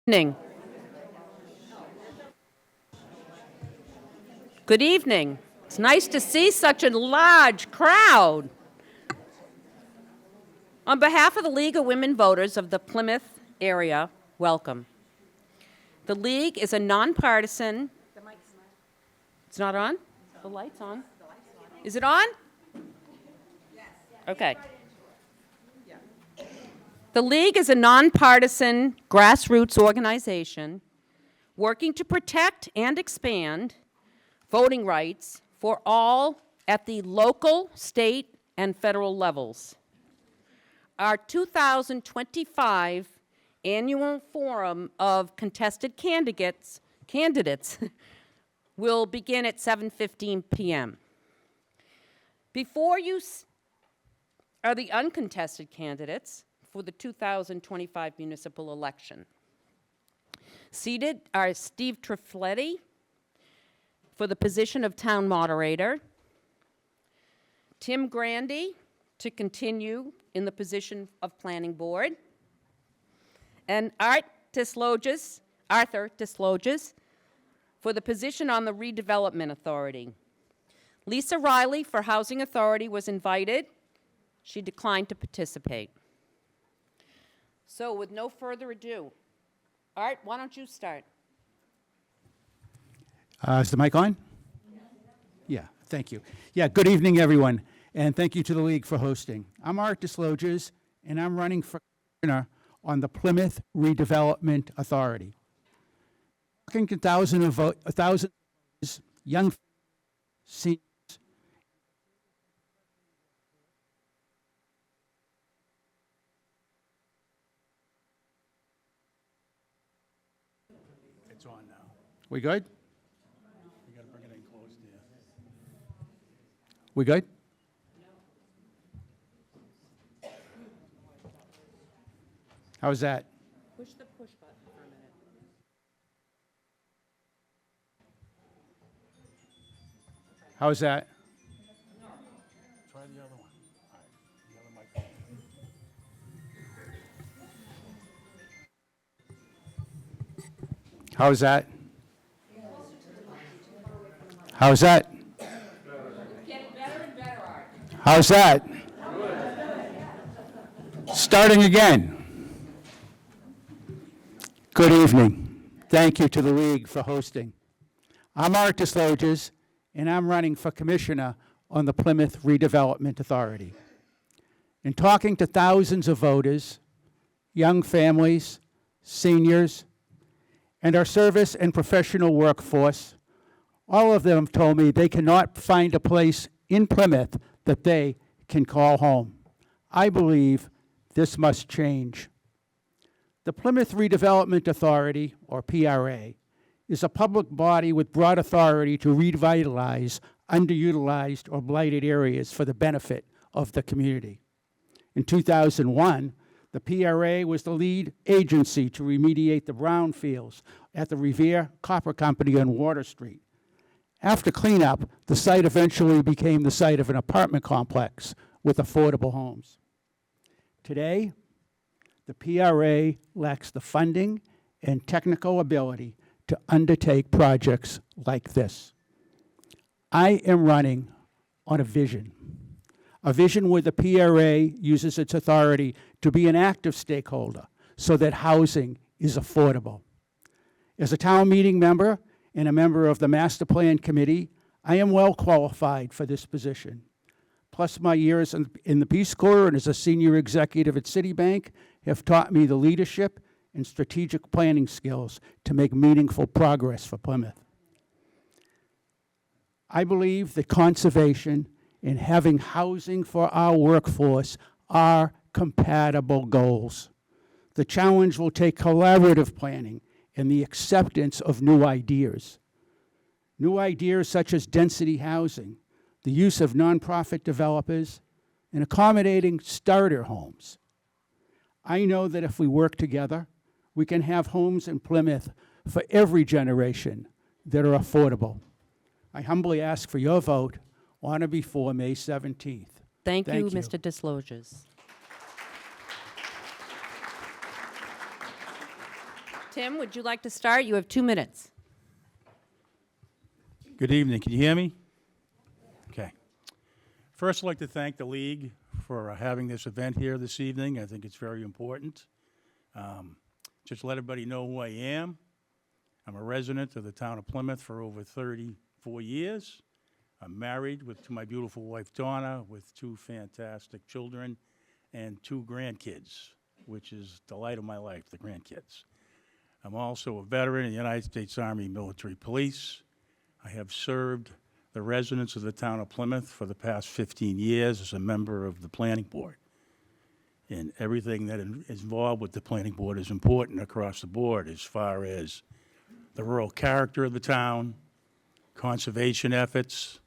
Evening. Good evening. It's nice to see such a large crowd. On behalf of the League of Women Voters of the Plymouth area, welcome. The League is a nonpartisan. It's not on? The light's on. Is it on? Okay. The League is a nonpartisan grassroots organization working to protect and expand voting rights for all at the local, state, and federal levels. Our 2025 annual Forum of Contested Candidates will begin at 7:15 p.m. Before you are the uncontested candidates for the 2025 municipal election. Seated are Steve Trifletti for the position of town moderator, Tim Grandy to continue in the position of planning board, and Arthur Desloges for the position on the redevelopment authority. Lisa Riley for Housing Authority was invited. She declined to participate. So with no further ado, Art, why don't you start? Is the mic on? Yeah, thank you. Yeah, good evening, everyone, and thank you to the League for hosting. I'm Art Desloges, and I'm running for commissioner on the Plymouth Redevelopment Authority. Talking to thousands of young seniors. It's on now. We good? You got to bring it in close there. We good? How's that? Push the push button for a minute. How's that? Try the other one. All right, the other microphone. How's that? How's that? Getting better and better, Art. How's that? Starting again. Good evening. Thank you to the League for hosting. I'm Art Desloges, and I'm running for commissioner on the Plymouth Redevelopment Authority. In talking to thousands of voters, young families, seniors, and our service and professional workforce, all of them told me they cannot find a place in Plymouth that they can call home. I believe this must change. The Plymouth Redevelopment Authority, or PRA, is a public body with broad authority to revitalize underutilized or blighted areas for the benefit of the community. In 2001, the PRA was the lead agency to remediate the brownfields at the Revere Copper Company on Water Street. After cleanup, the site eventually became the site of an apartment complex with affordable homes. Today, the PRA lacks the funding and technical ability to undertake projects like this. I am running on a vision where the PRA uses its authority to be an active stakeholder so that housing is affordable. As a town meeting member and a member of the Master Plan Committee, I am well qualified for this position. Plus, my years in the Peace Corps and as a senior executive at Citibank have taught me the leadership and strategic planning skills to make meaningful progress for Plymouth. I believe that conservation and having housing for our workforce are compatible goals. The challenge will take collaborative planning and the acceptance of new ideas. New ideas such as density housing, the use of nonprofit developers, and accommodating starter homes. I know that if we work together, we can have homes in Plymouth for every generation that are affordable. I humbly ask for your vote on or before May 17th. Thank you, Mr. Desloges. Tim, would you like to start? You have 2 minutes. Good evening. Can you hear me? Okay. First, I'd like to thank the League for having this event here this evening. I think it's very important. Just to let everybody know who I am. I'm a resident of the town of Plymouth for over 34 years. I'm married to my beautiful wife, Donna, with 2 fantastic children and 2 grandkids, which is the light of my life, the grandkids. I'm also a veteran in the United States Army Military Police. I have served the residents of the town of Plymouth for the past 15 years as a member of the planning board. And everything that is involved with the planning board is important across the board as far as the rural character of the town, conservation efforts,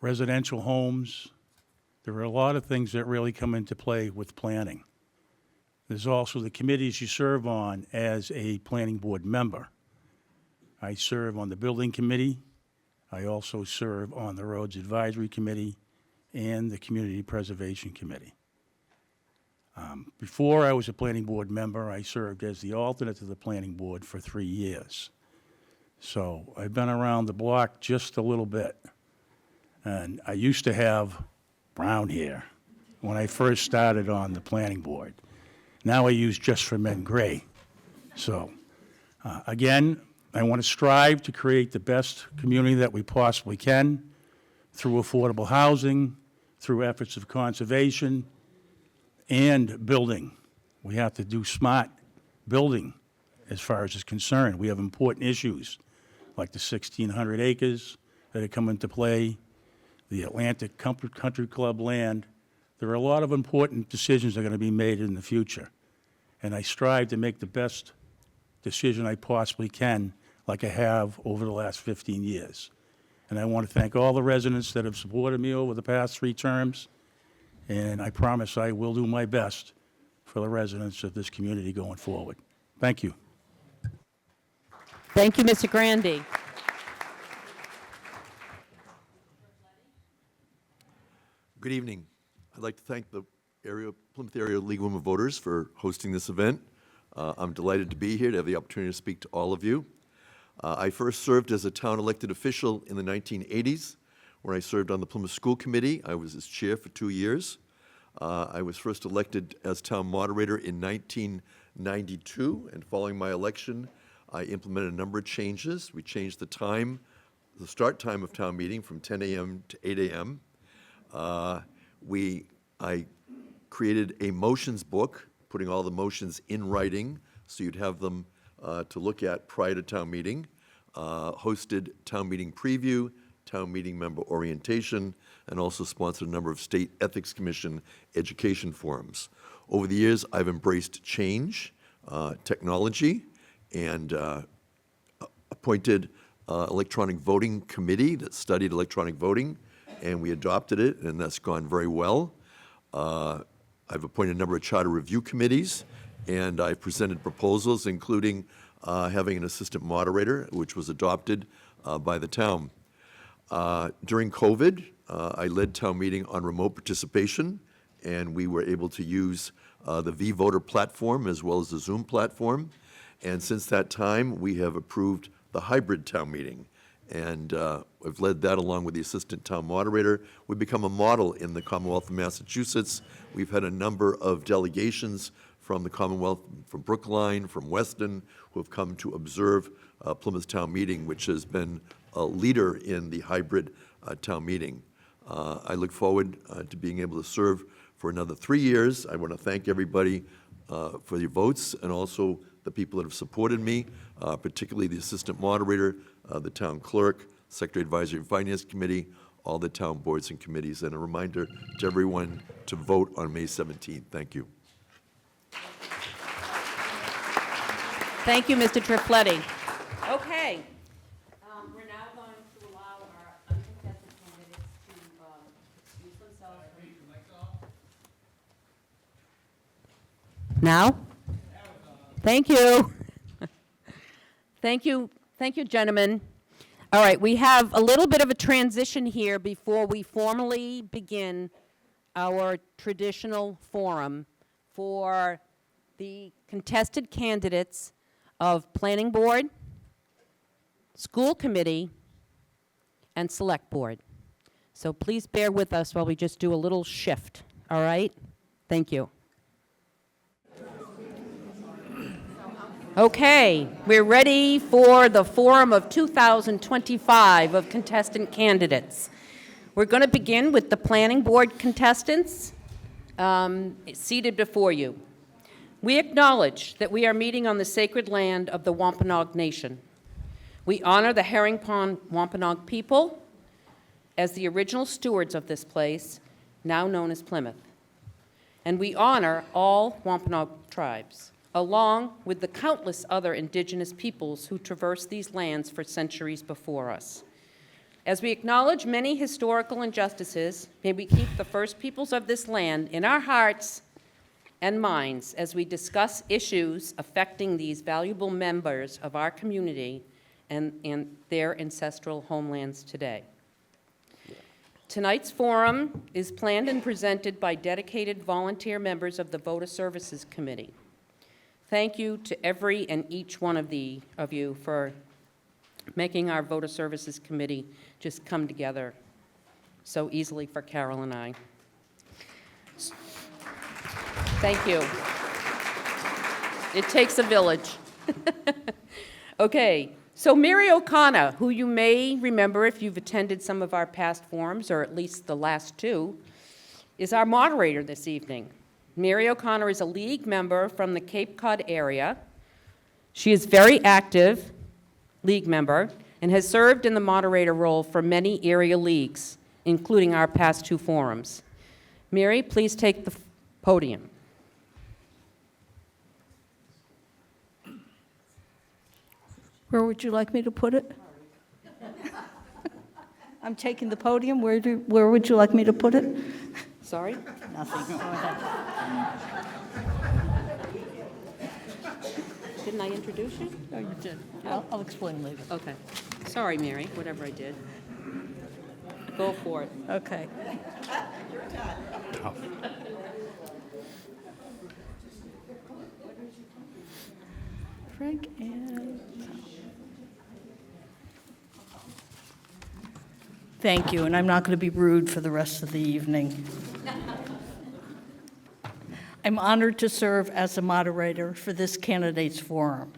residential homes. There are a lot of things that really come into play with planning. There's also the committees you serve on as a planning board member. I serve on the building committee. I also serve on the roads advisory committee and the community preservation committee. Before I was a planning board member, I served as the alternate to the planning board for 3 years. So I've been around the block just a little bit. And I used to have brown hair when I first started on the planning board. Now I use Just for Men gray. So, again, I want to strive to create the best community that we possibly can through affordable housing, through efforts of conservation, and building. We have to do smart building as far as is concerned. We have important issues like the 1,600 acres that have come into play, the Atlantic Country Club land. There are a lot of important decisions that are going to be made in the future. And I strive to make the best decision I possibly can, like I have over the last 15 years. And I want to thank all the residents that have supported me over the past 3 terms. And I promise I will do my best for the residents of this community going forward. Thank you. Thank you, Mr. Grandy. Good evening. I'd like to thank the Plymouth Area League of Women Voters for hosting this event. I'm delighted to be here to have the opportunity to speak to all of you. I first served as a town elected official in the 1980s, where I served on the Plymouth School Committee. I was its chair for 2 years. I was first elected as town moderator in 1992, and following my election, I implemented a number of changes. We changed the start time of town meeting from 10 a.m. to 8 a.m. I created a motions book, putting all the motions in writing, so you'd have them to look at prior to town meeting, hosted town meeting preview, town meeting member orientation, and also sponsored a number of State Ethics Commission education forums. Over the years, I've embraced change, technology, and appointed electronic voting committee that studied electronic voting, and we adopted it, and that's gone very well. I've appointed a number of charter review committees, and I've presented proposals, including having an assistant moderator, which was adopted by the town. During COVID, I led town meeting on remote participation, and we were able to use the V-Voter platform as well as the Zoom platform. And since that time, we have approved the hybrid town meeting. And I've led that along with the assistant town moderator. We've become a model in the Commonwealth of Massachusetts. We've had a number of delegations from the Commonwealth, from Brookline, from Weston, who have come to observe Plymouth Town Meeting, which has been a leader in the hybrid town meeting. I look forward to being able to serve for another 3 years. I want to thank everybody for your votes, and also the people that have supported me, particularly the assistant moderator, the town clerk, Secretary Advisory and Finance Committee, all the town boards and committees, and a reminder to everyone to vote on May 17th. Thank you. Thank you, Mr. Trifletti. Okay. We're now going to allow our uncontested candidates to excuse themselves. Now? Thank you. Thank you, gentlemen. All right, we have a little bit of a transition here before we formally begin our traditional forum for the contested candidates of Planning Board, School Committee, and Select Board. So please bear with us while we just do a little shift, all right? Thank you. Okay, we're ready for the Forum of 2025 of contestant candidates. We're going to begin with the Planning Board contestants seated before you. We acknowledge that we are meeting on the sacred land of the Wampanoag Nation. We honor the Herring Pond Wampanoag people as the original stewards of this place, now known as Plymouth. And we honor all Wampanoag tribes, along with the countless other indigenous peoples who traversed these lands for centuries before us. As we acknowledge many historical injustices, may we keep the first peoples of this land in our hearts and minds as we discuss issues affecting these valuable members of our community and their ancestral homelands today. Tonight's forum is planned and presented by dedicated volunteer members of the Voter Services Committee. Thank you to every and each one of you for making our Voter Services Committee just come together so easily for Carol and I. Thank you. It takes a village. Okay, so Mary O'Connor, who you may remember if you've attended some of our past forums, or at least the last two, is our moderator this evening. Mary O'Connor is a league member from the Cape Cod area. She is very active league member and has served in the moderator role for many area leagues, including our past two forums. Mary, please take the podium. Where would you like me to put it? I'm taking the podium. Where would you like me to put it? Sorry? Nothing. Go ahead. Didn't I introduce you? No, you did. I'll explain later. Okay. Sorry, Mary, whatever I did. Go for it. Okay. Frank and... Thank you, and I'm not going to be rude for the rest of the evening. I'm honored to serve as a moderator for this candidates forum.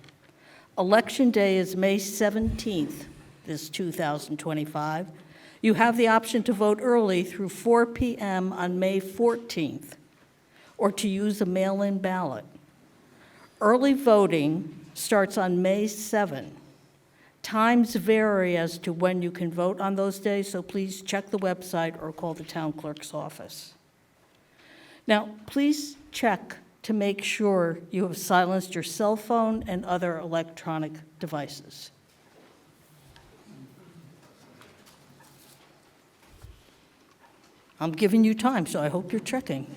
Election day is May 17th, this 2025. You have the option to vote early through 4 p.m. on May 14th, or to use a mail-in ballot. Early voting starts on May 7th. Times vary as to when you can vote on those days, so please check the website or call the town clerk's office. Now, please check to make sure you have silenced your cell phone and other electronic devices. I'm giving you time, so I hope you're checking.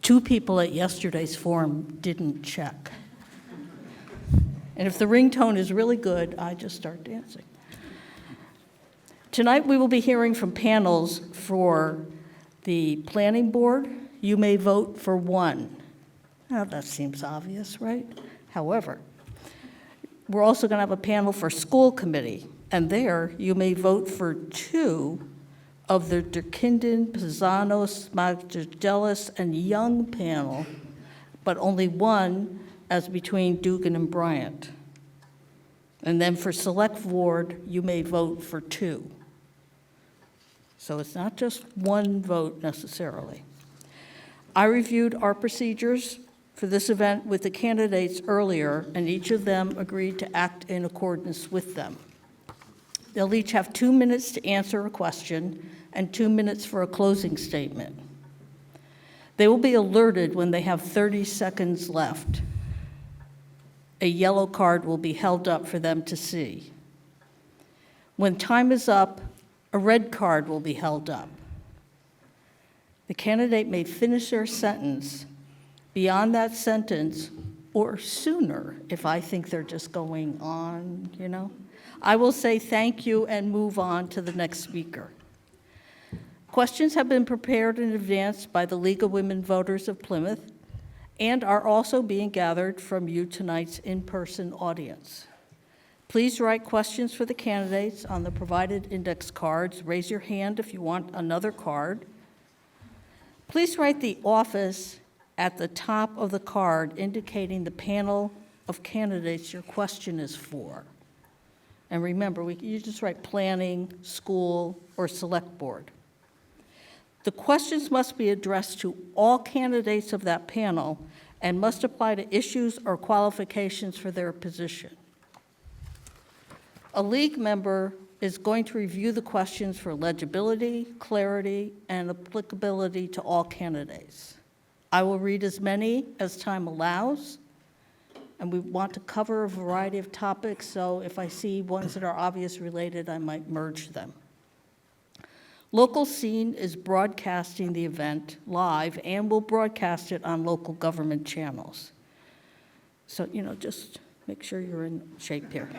Two people at yesterday's forum didn't check. And if the ringtone is really good, I just start dancing. Tonight we will be hearing from panels for the Planning Board. You may vote for one. Now that seems obvious, right? However, we're also going to have a panel for School Committee, and there you may vote for two of the Durkinden, Pizzanos, Magdalis, and Young panel, but only one as between Dugan and Bryant. And then for Select Board, you may vote for two. So it's not just one vote necessarily. I reviewed our procedures for this event with the candidates earlier, and each of them agreed to act in accordance with them. They'll each have 2 minutes to answer a question and 2 minutes for a closing statement. They will be alerted when they have 30 seconds left. A yellow card will be held up for them to see. When time is up, a red card will be held up. The candidate may finish their sentence beyond that sentence or sooner if I think they're just going on, you know. I will say thank you and move on to the next speaker. Questions have been prepared in advance by the League of Women Voters of Plymouth and are also being gathered from you tonight's in-person audience. Please write questions for the candidates on the provided index cards. Raise your hand if you want another card. Please write the office at the top of the card indicating the panel of candidates your question is for. And remember, you just write planning, school, or select board. The questions must be addressed to all candidates of that panel and must apply to issues or qualifications for their position. A league member is going to review the questions for legibility, clarity, and applicability to all candidates. I will read as many as time allows, and we want to cover a variety of topics, so if I see ones that are obvious related, I might merge them. Local Scene is broadcasting the event live and will broadcast it on local government channels. So, just make sure you're in shape here.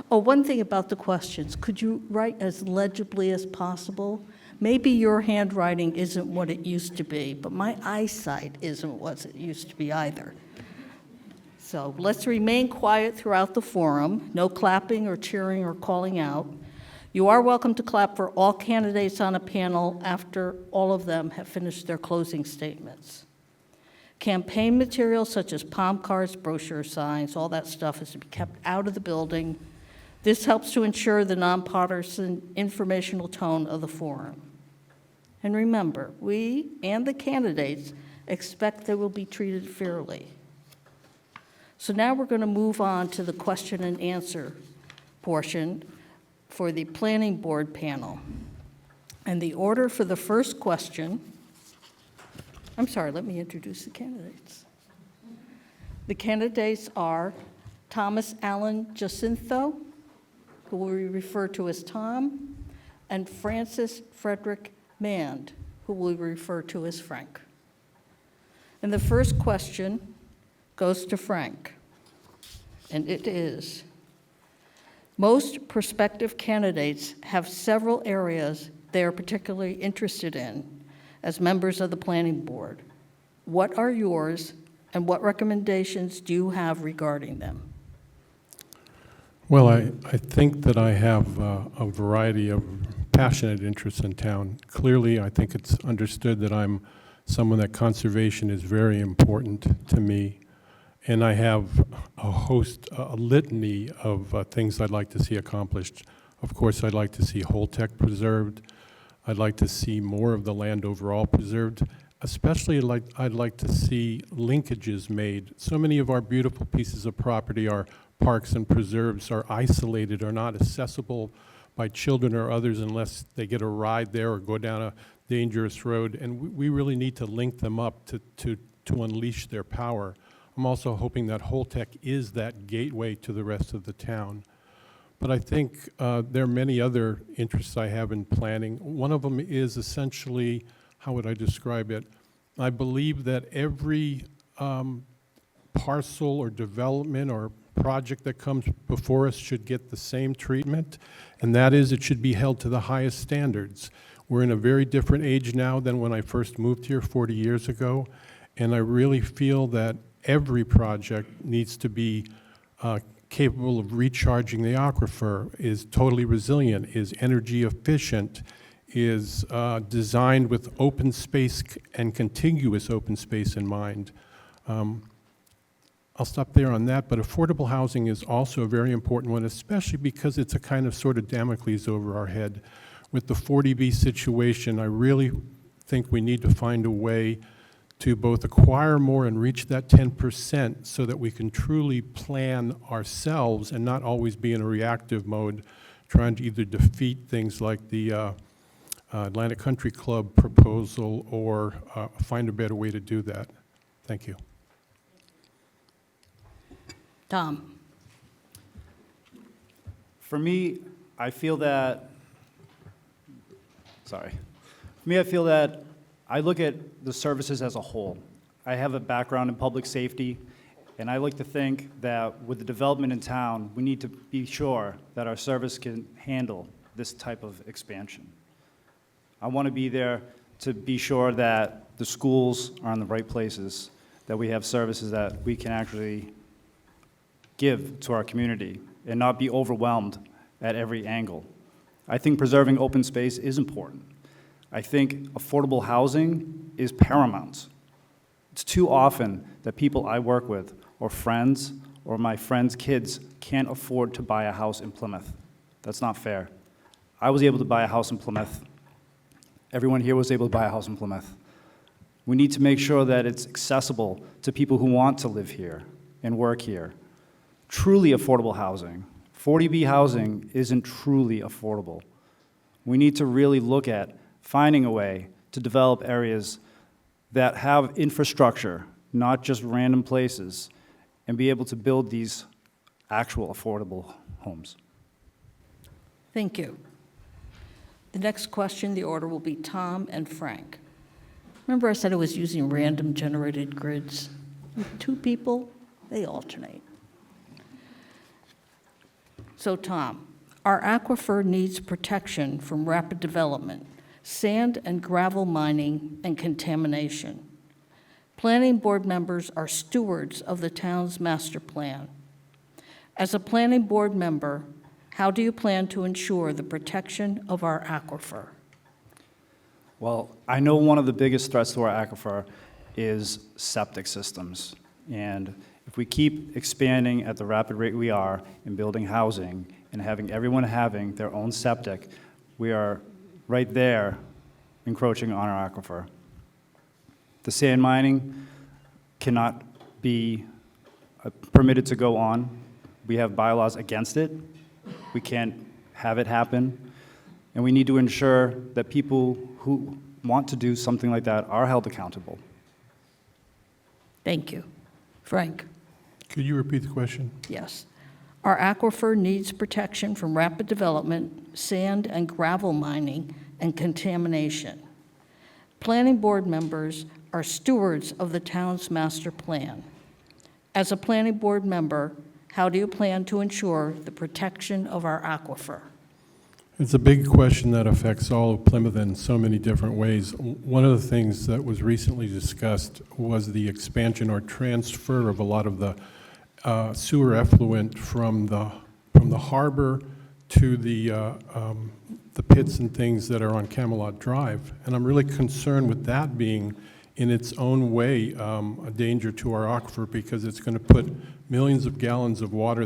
Oh, one thing about the questions, could you write as legibly as possible? Maybe your handwriting isn't what it used to be, but my eyesight isn't what it used to be either. So let's remain quiet throughout the forum, no clapping or cheering or calling out. You are welcome to clap for all candidates on a panel after all of them have finished their closing statements. Campaign materials such as palm cards, brochure signs, all that stuff is to be kept out of the building. This helps to ensure the nonpartisan informational tone of the forum. And remember, we and the candidates expect they will be treated fairly. So now we're going to move on to the question and answer portion for the planning board panel. And the order for the first question, let me introduce the candidates. The candidates are Thomas Allen Jacinto, who we refer to as Tom, and Francis Frederick Mand, who we refer to as Frank. And the first question goes to Frank, and it is, most prospective candidates have several areas they are particularly interested in as members of the planning board. What are yours, and what recommendations do you have regarding them? Well, I think that I have a variety of passionate interests in town. Clearly, I think it's understood that I'm someone that conservation is very important to me. And I have a litany of things I'd like to see accomplished. Of course, I'd like to see Holtec preserved. I'd like to see more of the land overall preserved. Especially, I'd like to see linkages made. So many of our beautiful pieces of property, our parks and preserves, are isolated or not accessible by children or others unless they get a ride there or go down a dangerous road. And we really need to link them up to unleash their power. I'm also hoping that Holtec is that gateway to the rest of the town. But I think there are many other interests I have in planning. One of them is essentially, how would I describe it? I believe that every parcel or development or project that comes before us should get the same treatment, and that is it should be held to the highest standards. We're in a very different age now than when I first moved here 40 years ago, and I really feel that every project needs to be capable of recharging the aquifer, is totally resilient, is energy efficient, is designed with open space and contiguous open space in mind. I'll stop there on that, but affordable housing is also a very important one, especially because it's a kind of sort of Damocles over our head. With the 40B situation, I really think we need to find a way to both acquire more and reach that 10% so that we can truly plan ourselves and not always be in a reactive mode, trying to either defeat things like the Atlantic Country Club proposal or find a better way to do that. Thank you. Tom. For me, I feel that, I look at the services as a whole. I have a background in public safety, and I like to think that with the development in town, we need to be sure that our service can handle this type of expansion. I want to be there to be sure that the schools are in the right places, that we have services that we can actually give to our community and not be overwhelmed at every angle. I think preserving open space is important. I think affordable housing is paramount. It's too often that people I work with, or friends, or my friends' kids can't afford to buy a house in Plymouth. That's not fair. I was able to buy a house in Plymouth. Everyone here was able to buy a house in Plymouth. We need to make sure that it's accessible to people who want to live here and work here. Truly affordable housing. 40B housing isn't truly affordable. We need to really look at finding a way to develop areas that have infrastructure, not just random places, and be able to build these actual affordable homes. Thank you. The next question, the order will be Tom and Frank. Remember I said I was using random generated grids? With 2 people, they alternate. So Tom, our aquifer needs protection from rapid development, sand and gravel mining, and contamination. Planning board members are stewards of the town's master plan. As a planning board member, how do you plan to ensure the protection of our aquifer? Well, I know one of the biggest threats to our aquifer is septic systems. And if we keep expanding at the rapid rate we are in building housing and having everyone having their own septic, we are right there encroaching on our aquifer. The sand mining cannot be permitted to go on. We have bylaws against it. We can't have it happen. And we need to ensure that people who want to do something like that are held accountable. Thank you. Frank? Could you repeat the question? Yes. Our aquifer needs protection from rapid development, sand and gravel mining, and contamination. Planning board members are stewards of the town's master plan. As a planning board member, how do you plan to ensure the protection of our aquifer? It's a big question that affects all of Plymouth in so many different ways. One of the things that was recently discussed was the expansion or transfer of a lot of the sewer effluent from the harbor to the pits and things that are on Camelot Drive. And I'm really concerned with that being in its own way a danger to our aquifer, because it's going to put millions of gallons of water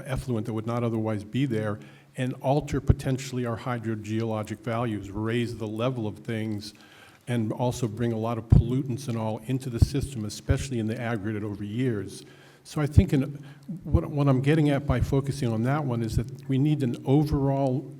effluent that would not otherwise be there, and alter potentially our hydrogeologic values, raise the level of things, and also bring a lot of pollutants and all into the system, especially in the aggregate over years. So I think what I'm getting at by focusing on that one is that we need an overall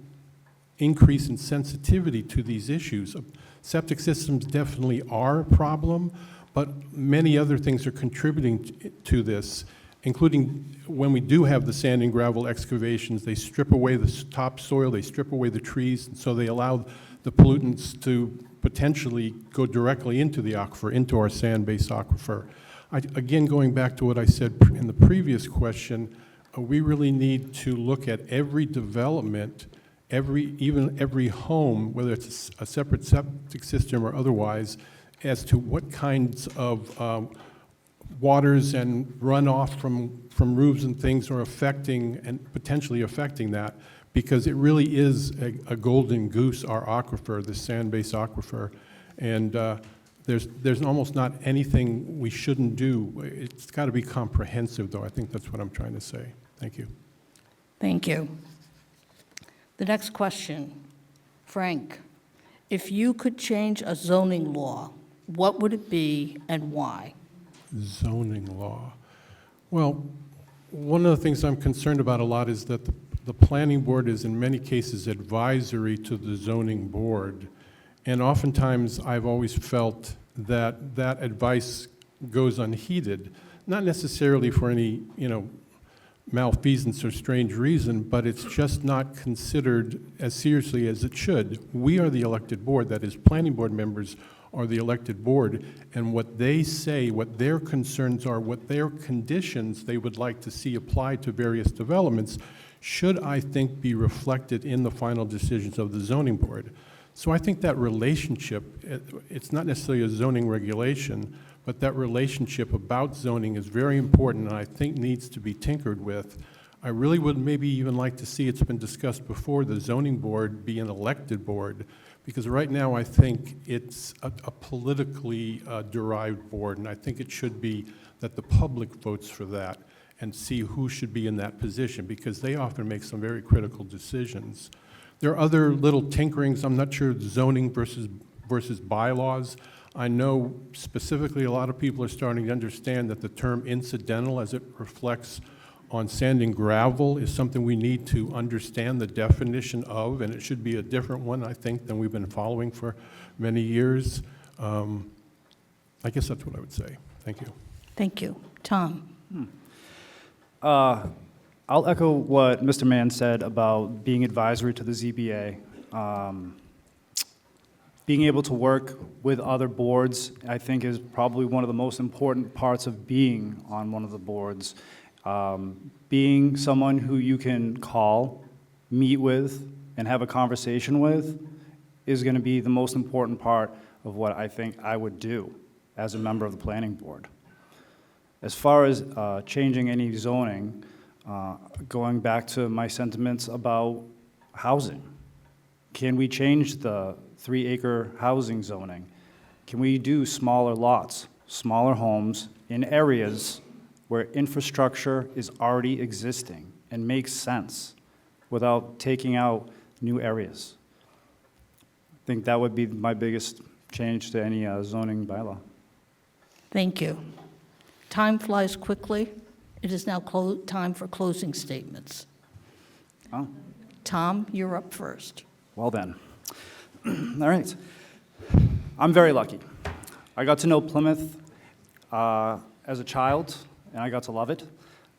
increase in sensitivity to these issues. Septic systems definitely are a problem, but many other things are contributing to this, including when we do have the sand and gravel excavations, they strip away the topsoil, they strip away the trees, and so they allow the pollutants to potentially go directly into the aquifer, into our sand-based aquifer. Again, going back to what I said in the previous question, we really need to look at every development, even every home, whether it's a separate septic system or otherwise, as to what kinds of waters and runoff from roofs and things are affecting and potentially affecting that, because it really is a golden goose, our aquifer, the sand-based aquifer. And there's almost not anything we shouldn't do. It's got to be comprehensive, though. I think that's what I'm trying to say. Thank you. Thank you. The next question, Frank, if you could change a zoning law, what would it be and why? Zoning law. Well, one of the things I'm concerned about a lot is that the planning board is in many cases advisory to the zoning board. And oftentimes I've always felt that that advice goes unheeded, not necessarily for any, malfeasance or strange reason, but it's just not considered as seriously as it should. We are the elected board, that is, planning board members are the elected board, and what they say, what their concerns are, what their conditions they would like to see applied to various developments should, I think, be reflected in the final decisions of the zoning board. So I think that relationship, it's not necessarily a zoning regulation, but that relationship about zoning is very important and I think needs to be tinkered with. I really would maybe even like to see, it's been discussed before, the zoning board be an elected board, because right now I think it's a politically derived board, and I think it should be that the public votes for that and see who should be in that position, because they often make some very critical decisions. There are other little tinkerings. I'm not sure zoning versus bylaws. I know specifically a lot of people are starting to understand that the term incidental, as it reflects on sand and gravel, is something we need to understand the definition of, and it should be a different one, I think, than we've been following for many years. I guess that's what I would say. Thank you. Thank you. Tom? I'll echo what Mr. Mann said about being advisory to the ZBA. Being able to work with other boards, I think, is probably one of the most important parts of being on one of the boards. Being someone who you can call, meet with, and have a conversation with is going to be the most important part of what I think I would do as a member of the planning board. As far as changing any zoning, going back to my sentiments about housing, can we change the 3-acre housing zoning? Can we do smaller lots, smaller homes in areas where infrastructure is already existing and makes sense without taking out new areas? I think that would be my biggest change to any zoning bylaw. Thank you. Time flies quickly. It is now time for closing statements. Oh, Tom, you're up first. well then. All right. I'm very lucky. I got to know Plymouth as a child, and I got to love it.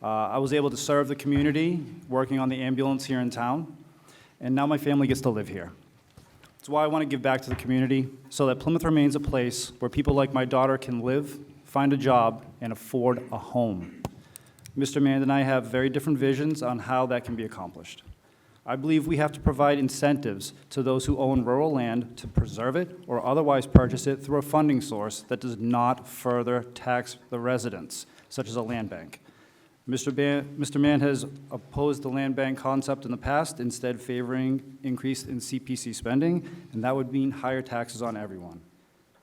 I was able to serve the community, working on the ambulance here in town, and now my family gets to live here. That's why I want to give back to the community, so that Plymouth remains a place where people like my daughter can live, find a job, and afford a home. Mr. Mann and I have very different visions on how that can be accomplished. I believe we have to provide incentives to those who own rural land to preserve it or otherwise purchase it through a funding source that does not further tax the residents, such as a land bank. Mr. Mann has opposed the land bank concept in the past, instead favoring increase in CPC spending, and that would mean higher taxes on everyone.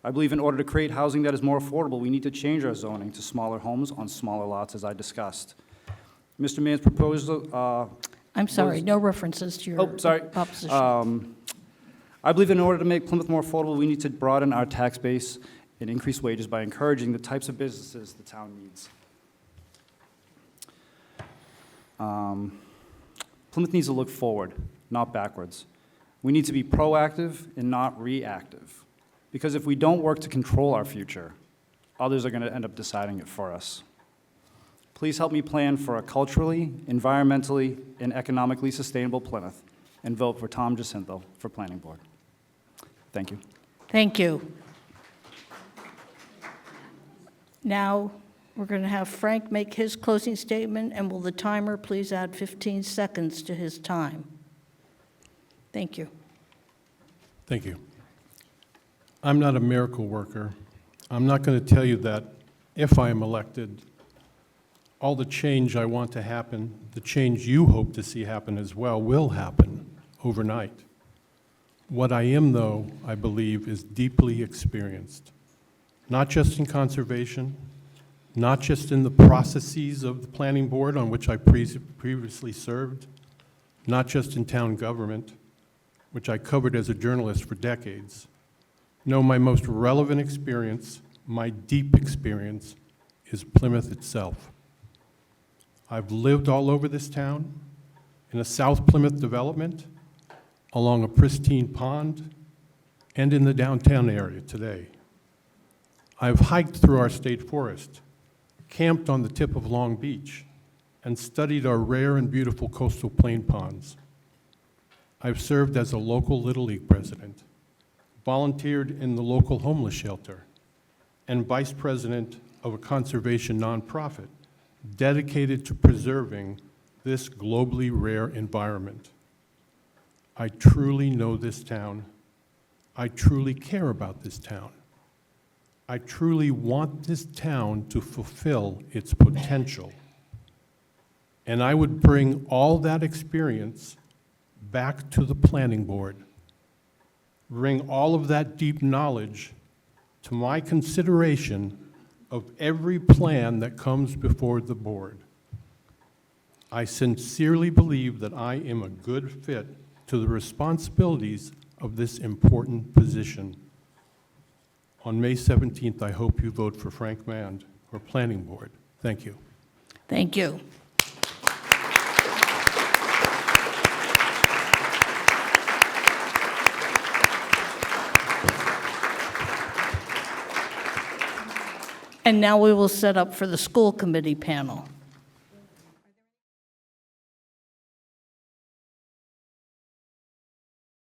I believe in order to create housing that is more affordable, we need to change our zoning to smaller homes on smaller lots, as I discussed. Mr. Mann's proposal, I'm sorry, no references to your opposition. I believe in order to make Plymouth more affordable, we need to broaden our tax base and increase wages by encouraging the types of businesses the town needs. Plymouth needs to look forward, not backwards. We need to be proactive and not reactive. Because if we don't work to control our future, others are going to end up deciding it for us. Please help me plan for a culturally, environmentally, and economically sustainable Plymouth, and vote for Tom Jacinto for Planning Board. Thank you. Thank you. Now, we're going to have Frank make his closing statement, and will the timer please add 15 seconds to his time? Thank you. Thank you. I'm not a miracle worker. I'm not going to tell you that if I am elected, all the change I want to happen, the change you hope to see happen as well, will happen overnight. What I am, though, I believe, is deeply experienced, not just in conservation, not just in the processes of the planning board on which I previously served, not just in town government, which I covered as a journalist for decades. No, my most relevant experience, my deep experience, is Plymouth itself. I've lived all over this town, in a South Plymouth development, along a pristine pond, and in the downtown area today. I've hiked through our state forest, camped on the tip of Long Beach, and studied our rare and beautiful coastal plain ponds. I've served as a local Little League president, volunteered in the local homeless shelter, and vice president of a conservation nonprofit dedicated to preserving this globally rare environment. I truly know this town. I truly care about this town. I truly want this town to fulfill its potential. And I would bring all that experience back to the planning board. Bring all of that deep knowledge to my consideration of every plan that comes before the board. I sincerely believe that I am a good fit to the responsibilities of this important position. On May 17th, I hope you vote for Frank Mand for Planning Board. Thank you. Thank you. And now we will set up for the school committee panel.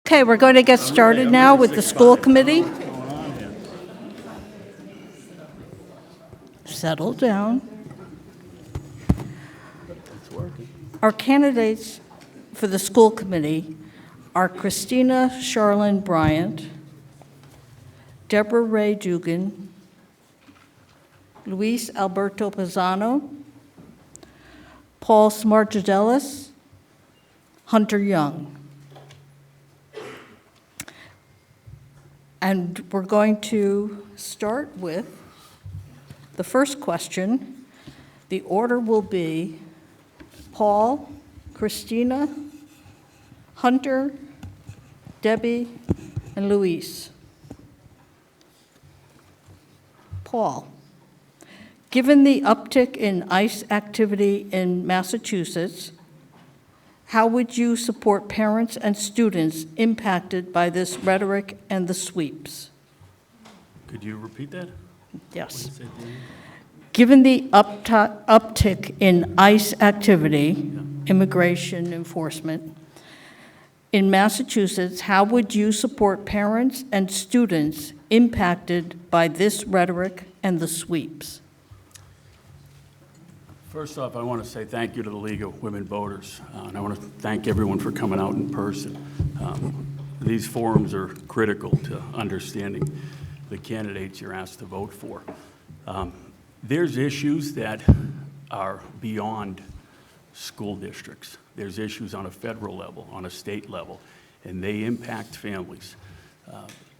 Okay, we're going to get started now with the school committee. Settle down. Our candidates for the school committee are Christina Charlene Bryant, Deborah Ray Dugan, Luis Alberto Pisano, Paul Smargidelis, Hunter Young. And we're going to start with the first question. The order will be Paul, Christina, Hunter, Debbie, and Luis. Paul, given the uptick in ICE activity in Massachusetts, how would you support parents and students impacted by this rhetoric and the sweeps? Could you repeat that? Yes. Given the uptick in ICE activity, immigration enforcement, in Massachusetts, how would you support parents and students impacted by this rhetoric and the sweeps? First off, I want to say thank you to the League of Women Voters, and I want to thank everyone for coming out in person. These forums are critical to understanding the candidates you're asked to vote for. There's issues that are beyond school districts. There's issues on a federal level, on a state level, and they impact families.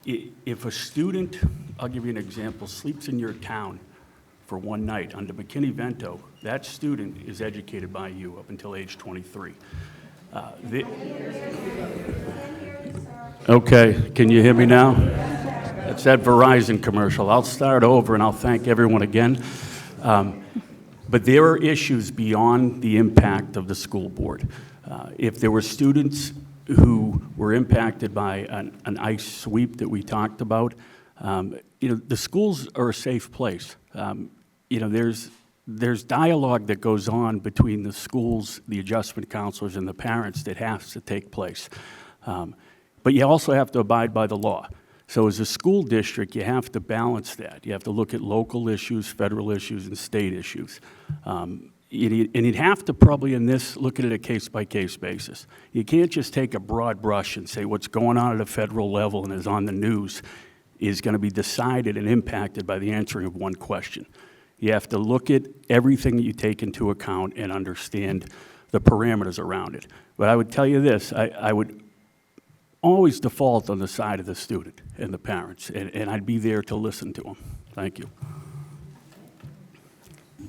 If a student, I'll give you an example, sleeps in your town for one night under McKinney-Vento, that student is educated by you up until age 23. Okay, can you hear me now? It's that Verizon commercial. I'll start over and I'll thank everyone again. But there are issues beyond the impact of the school board. If there were students who were impacted by an ICE sweep that we talked about, the schools are a safe place. There's dialogue that goes on between the schools, the adjustment counselors, and the parents that has to take place. But you also have to abide by the law. So as a school district, you have to balance that. You have to look at local issues, federal issues, and state issues. And you'd have to probably in this look at it a case-by-case basis. You can't just take a broad brush and say what's going on at a federal level and is on the news is going to be decided and impacted by the answering of one question. You have to look at everything that you take into account and understand the parameters around it. But I would tell you this, I would always default on the side of the student and the parents, and I'd be there to listen to them. Thank you.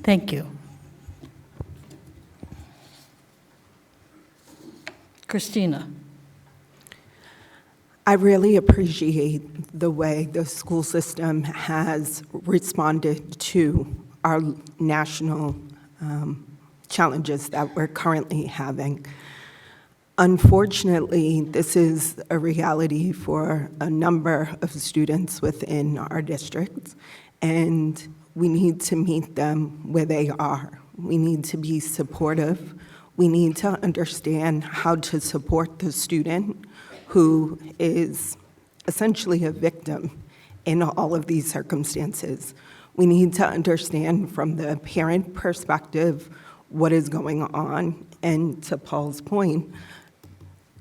Thank you. Christina. I really appreciate the way the school system has responded to our national challenges that we're currently having. Unfortunately, this is a reality for a number of students within our districts, and we need to meet them where they are. We need to be supportive. We need to understand how to support the student who is essentially a victim in all of these circumstances. We need to understand from the parent perspective what is going on, and to Paul's point,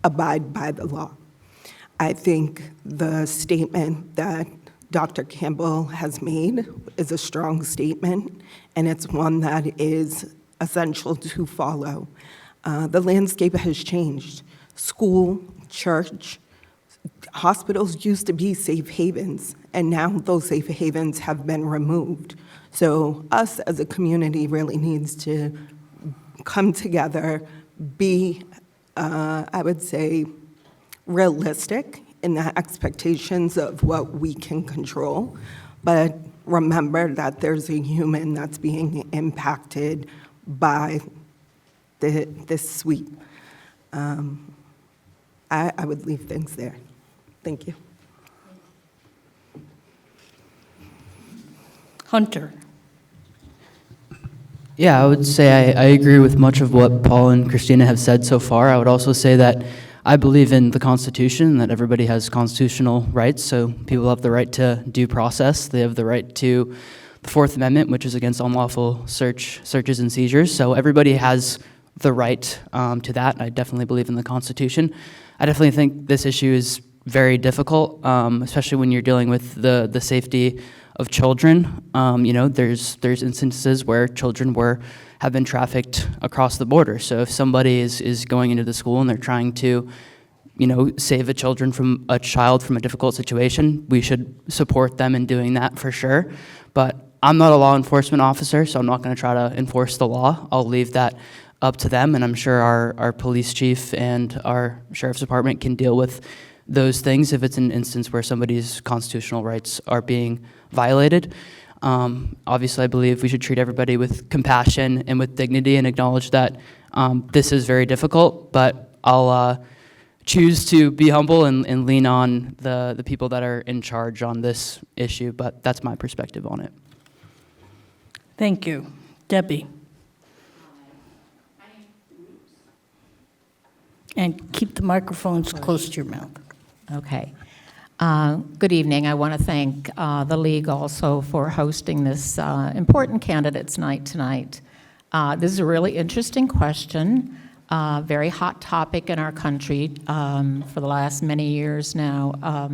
abide by the law. I think the statement that Dr. Campbell has made is a strong statement, and it's one that is essential to follow. The landscape has changed. School, church, hospitals used to be safe havens, and now those safe havens have been removed. So us as a community really needs to come together, be, I would say, realistic in the expectations of what we can control, but remember that there's a human that's being impacted by this sweep. I would leave things there. Thank you. Hunter. Yeah, I would say I agree with much of what Paul and Christina have said so far. I would also say that I believe in the Constitution, that everybody has constitutional rights, so people have the right to due process. They have the right to the Fourth Amendment, which is against unlawful searches and seizures. So everybody has the right to that. I definitely believe in the Constitution. I definitely think this issue is very difficult, especially when you're dealing with the safety of children. You know, there's instances where children have been trafficked across the border. So if somebody is going into the school and they're trying to, you know, save a child from a difficult situation, we should support them in doing that for sure. But I'm not a law enforcement officer, so I'm not going to try to enforce the law. I'll leave that up to them, and I'm sure our police chief and our sheriff's department can deal with those things if it's an instance where somebody's constitutional rights are being violated. Obviously, I believe we should treat everybody with compassion and with dignity and acknowledge that this is very difficult, but I'll choose to be humble and lean on the people that are in charge on this issue, but that's my perspective on it. Thank you. Debbie. And keep the microphones close to your mouth. Okay. Good evening. I want to thank the League also for hosting this important candidates night tonight. This is a really interesting question, very hot topic in our country for the last many years now.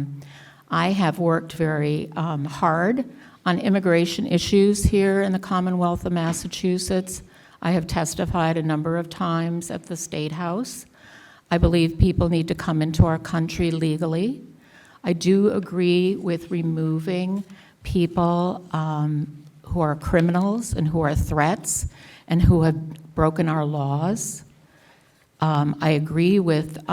I have worked very hard on immigration issues here in the Commonwealth of Massachusetts. I have testified a number of times at the State House. I believe people need to come into our country legally. I do agree with removing people who are criminals and who are threats and who have broken our laws. I agree with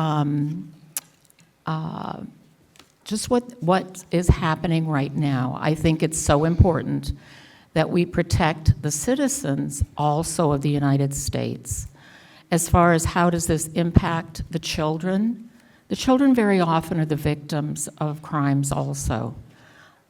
just what is happening right now. I think it's so important that we protect the citizens also of the United States. As far as how does this impact the children very often are the victims of crimes also.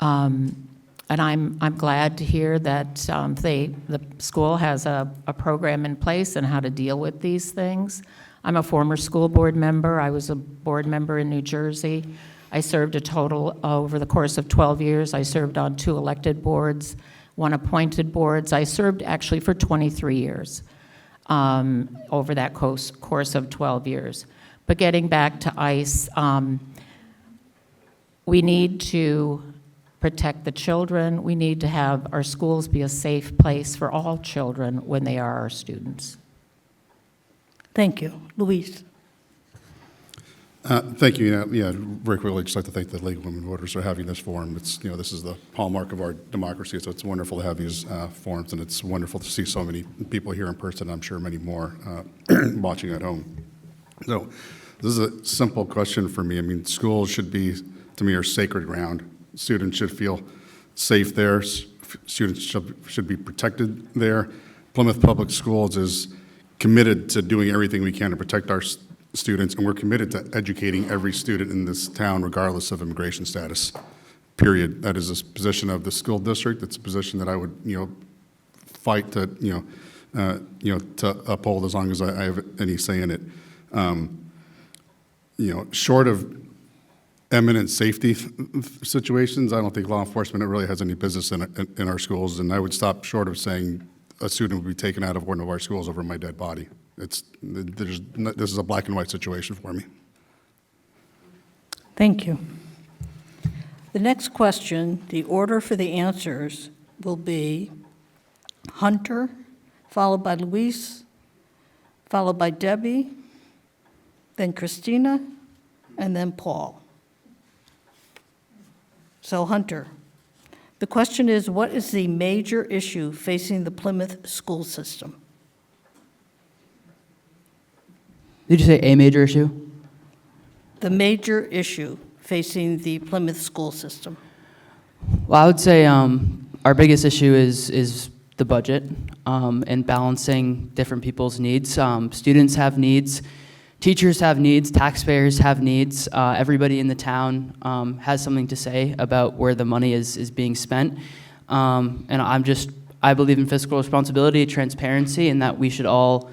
And I'm glad to hear that the school has a program in place on how to deal with these things. I'm a former school board member. I was a board member in New Jersey. I served a total, over the course of 12 years, I served on 2 elected boards, 1 appointed boards. I served actually for 23 years. Over that course of 12 years. But getting back to ICE, we need to protect the children. We need to have our schools be a safe place for all children when they are our students. Thank you. Luis. Thank you. Yeah, very quickly, I'd just like to thank the League of Women Voters for having this forum. It's, this is the hallmark of our democracy, so it's wonderful to have these forums, and it's wonderful to see so many people here in person. I'm sure many more watching at home. So this is a simple question for me. I mean, schools should be, to me, are sacred ground. Students should feel safe there. Students should be protected there. Plymouth Public Schools is committed to doing everything we can to protect our students, and we're committed to educating every student in this town, regardless of immigration status, period. That is a position of the school district. It's a position that I would, fight to, to uphold as long as I have any say in it. Short of eminent safety situations, I don't think law enforcement really has any business in our schools, and I would stop short of saying a student would be taken out of one of our schools over my dead body. This is a black and white situation for me. Thank you. The next question, the order for the answers will be Hunter, followed by Luis, followed by Debbie, then Christina, and then Paul. So Hunter, the question is, what is the major issue facing the Plymouth school system? Did you say a major issue? The major issue facing the Plymouth school system. Well, I would say our biggest issue is the budget and balancing different people's needs. Students have needs, teachers have needs, taxpayers have needs. Everybody in the town has something to say about where the money is being spent. And I believe in fiscal responsibility, transparency, and that we should all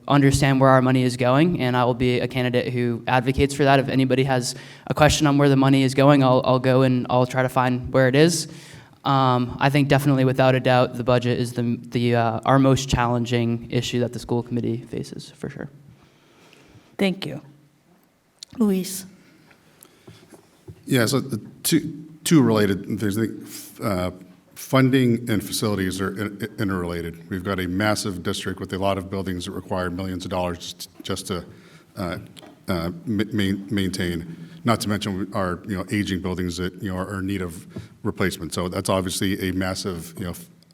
understand where our money is going, and I will be a candidate who advocates for that. If anybody has a question on where the money is going, I'll go and I'll try to find where it is. I think definitely, without a doubt, the budget is our most challenging issue that the school committee faces, for sure. Thank you. Luis. Yeah, so the two related things. I think funding and facilities are interrelated. We've got a massive district with a lot of buildings that require millions of dollars just to maintain. Not to mention our aging buildings that are in need of replacement. So that's obviously a massive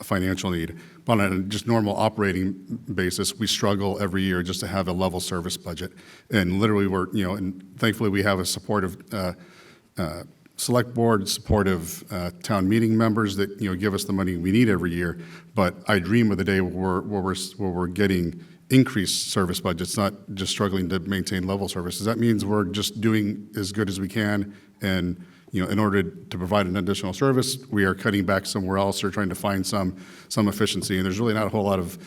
financial need. But on a just normal operating basis, we struggle every year just to have a level service budget. And literally, and thankfully we have a supportive select board, supportive town meeting members that give us the money we need every year. But I dream of the day where we're getting increased service budgets, not just struggling to maintain level services. That means we're just doing as good as we can, and in order to provide an additional service, we are cutting back somewhere else or trying to find some efficiency. And there's really not a whole lot of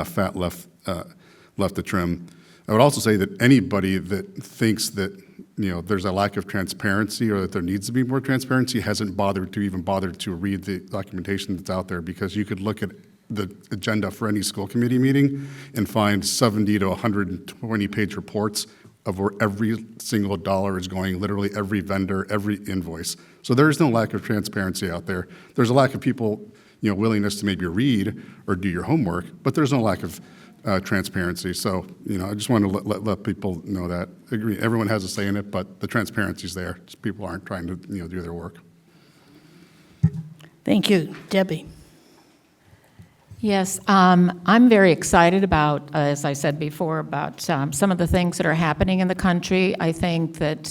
fat left to trim. I would also say that anybody that thinks that there's a lack of transparency or that there needs to be more transparency hasn't bothered to read the documentation that's out there, because you could look at the agenda for any school committee meeting and find 70 to 120-page reports of where every single dollar is going, literally every vendor, every invoice. So there is no lack of transparency out there. There's a lack of people, willingness to maybe read or do your homework, but there's no lack of transparency. So, I just want to let people know that. Agree, everyone has a say in it, but the transparency is there. Just people aren't trying to, do their work. Thank you. Debbie. Yes, I'm very excited about, as I said before, about some of the things that are happening in the country. I think that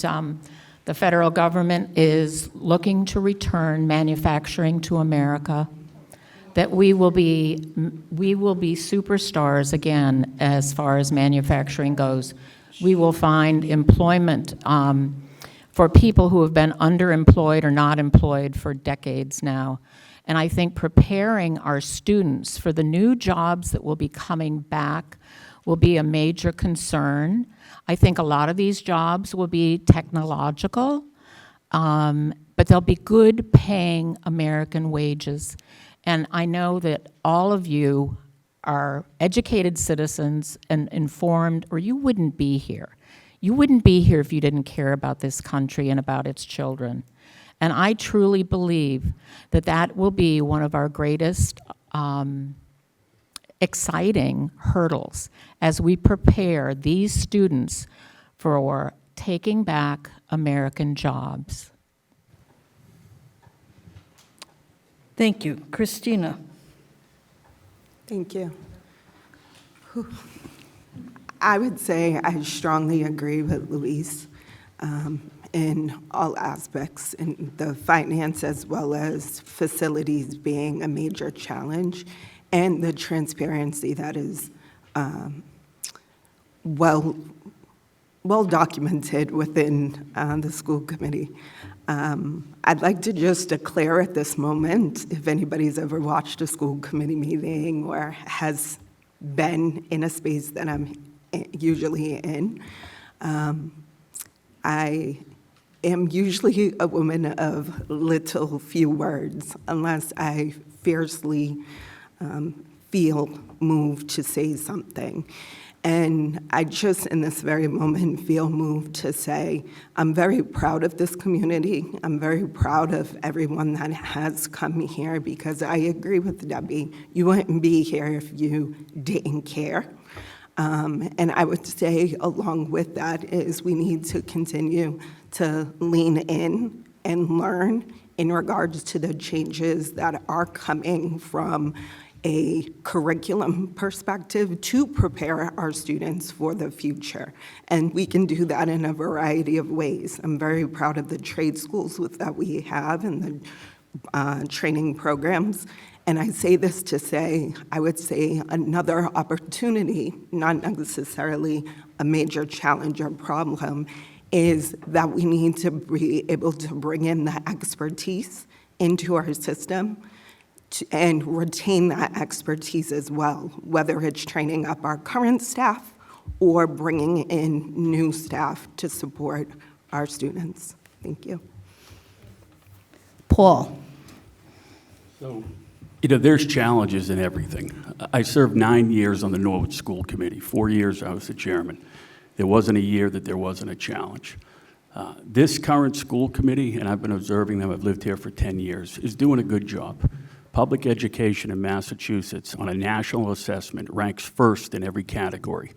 the federal government is looking to return manufacturing to America, that we will be superstars again as far as manufacturing goes. We will find employment for people who have been underemployed or not employed for decades now. And I think preparing our students for the new jobs that will be coming back will be a major concern. I think a lot of these jobs will be technological, but they'll be good paying American wages. And I know that all of you are educated citizens and informed, or you wouldn't be here. You wouldn't be here if you didn't care about this country and about its children. And I truly believe that that will be one of our greatest exciting hurdles as we prepare these students for taking back American jobs. Thank you. Christina. Thank you. I would say I strongly agree with Luis in all aspects, in the finance as well as facilities being a major challenge, and the transparency that is well documented within the school committee. I'd like to just declare at this moment, if anybody's ever watched a school committee meeting or has been in a space that I'm usually in, am usually a woman of little few words, unless I fiercely feel moved to say something. And I just, in this very moment, feel moved to say, I'm very proud of this community. I'm very proud of everyone that has come here, because I agree with Debbie. You wouldn't be here if you didn't care. And I would say, along with that, is we need to continue to lean in and learn in regards to the changes that are coming from a curriculum perspective to prepare our students for the future. And we can do that in a variety of ways. I'm very proud of the trade schools that we have and the training programs. And I say this to say, I would say another opportunity, not necessarily a major challenge or problem, is that we need to be able to bring in the expertise into our system and retain that expertise as well, whether it's training up our current staff or bringing in new staff to support our students. Thank you. Paul. So, there's challenges in everything. I served 9 years on the Norwood School Committee. 4 years I was the chairman. There wasn't a year that there wasn't a challenge. This current school committee, and I've been observing them, I've lived here for 10 years, is doing a good job. Public education in Massachusetts on a national assessment ranks first in every category.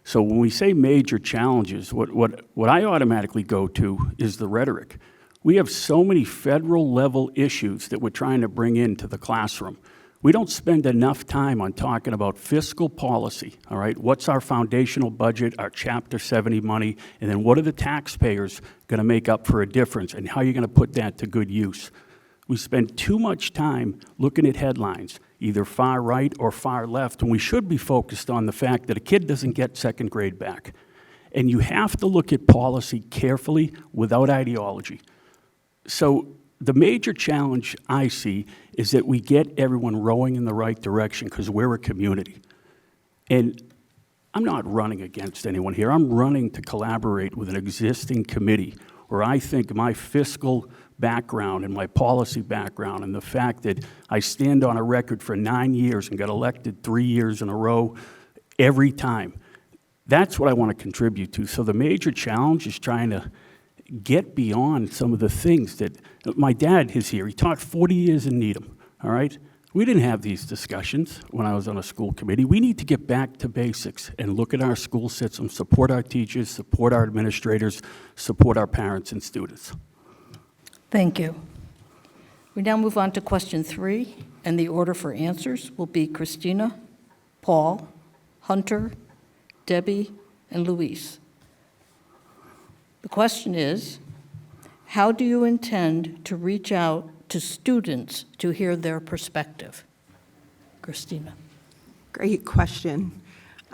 So when we say major challenges, what I automatically go to is the rhetoric. We have so many federal level issues that we're trying to bring into the classroom. We don't spend enough time on talking about fiscal policy, all right? What's our foundational budget, our Chapter 70 money, and then what are the taxpayers gonna make up for a difference, and how are you gonna put that to good use? We spend too much time looking at headlines, either far right or far left, and we should be focused on the fact that a kid doesn't get second grade back. And you have to look at policy carefully without ideology. So the major challenge I see is that we get everyone rowing in the right direction, because we're a community. And I'm not running against anyone here. I'm running to collaborate with an existing committee where I think my fiscal background and my policy background and the fact that I stand on a record for 9 years and got elected 3 years in a row every time, that's what I want to contribute to. So the major challenge is trying to get beyond some of the things that, my dad is here, he taught 40 years in Needham, all right? We didn't have these discussions when I was on a school committee. We need to get back to basics and look at our school system, support our teachers, support our administrators, support our parents and students. Thank you. We now move on to question 3, and the order for answers will be Christina, Paul, Hunter, Debbie, and Luis. The question is, how do you intend to reach out to students to hear their perspective? Christina. Great question.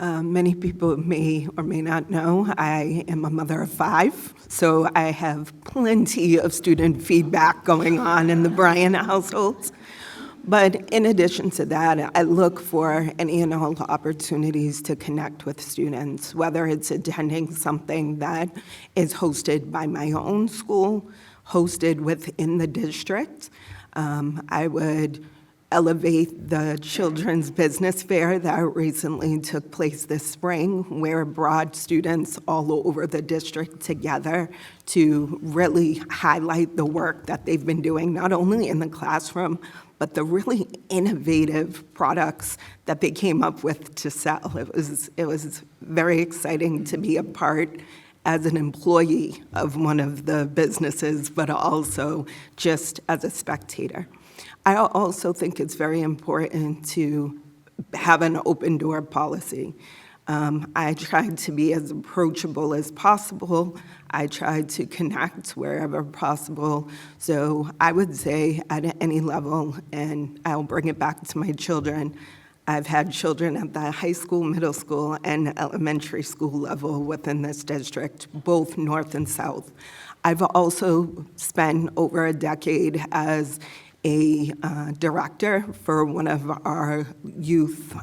Many people may or may not know I am a mother of 5, so I have plenty of student feedback going on in the Bryan households. But in addition to that, I look for any and all opportunities to connect with students, whether it's attending something that is hosted by my own school, hosted within the district. I would elevate the Children's Business Fair that recently took place this spring, where brought students all over the district together to really highlight the work that they've been doing, not only in the classroom, but the really innovative products that they came up with to sell. It was very exciting to be a part as an employee of one of the businesses, but also just as a spectator. I also think it's very important to have an open door policy. I tried to be as approachable as possible. I tried to connect wherever possible. So I would say at any level, and I'll bring it back to my children, I've had children at the high school, middle school, and elementary school level within this district, both north and south. I've also spent over a decade as a director for one of our youth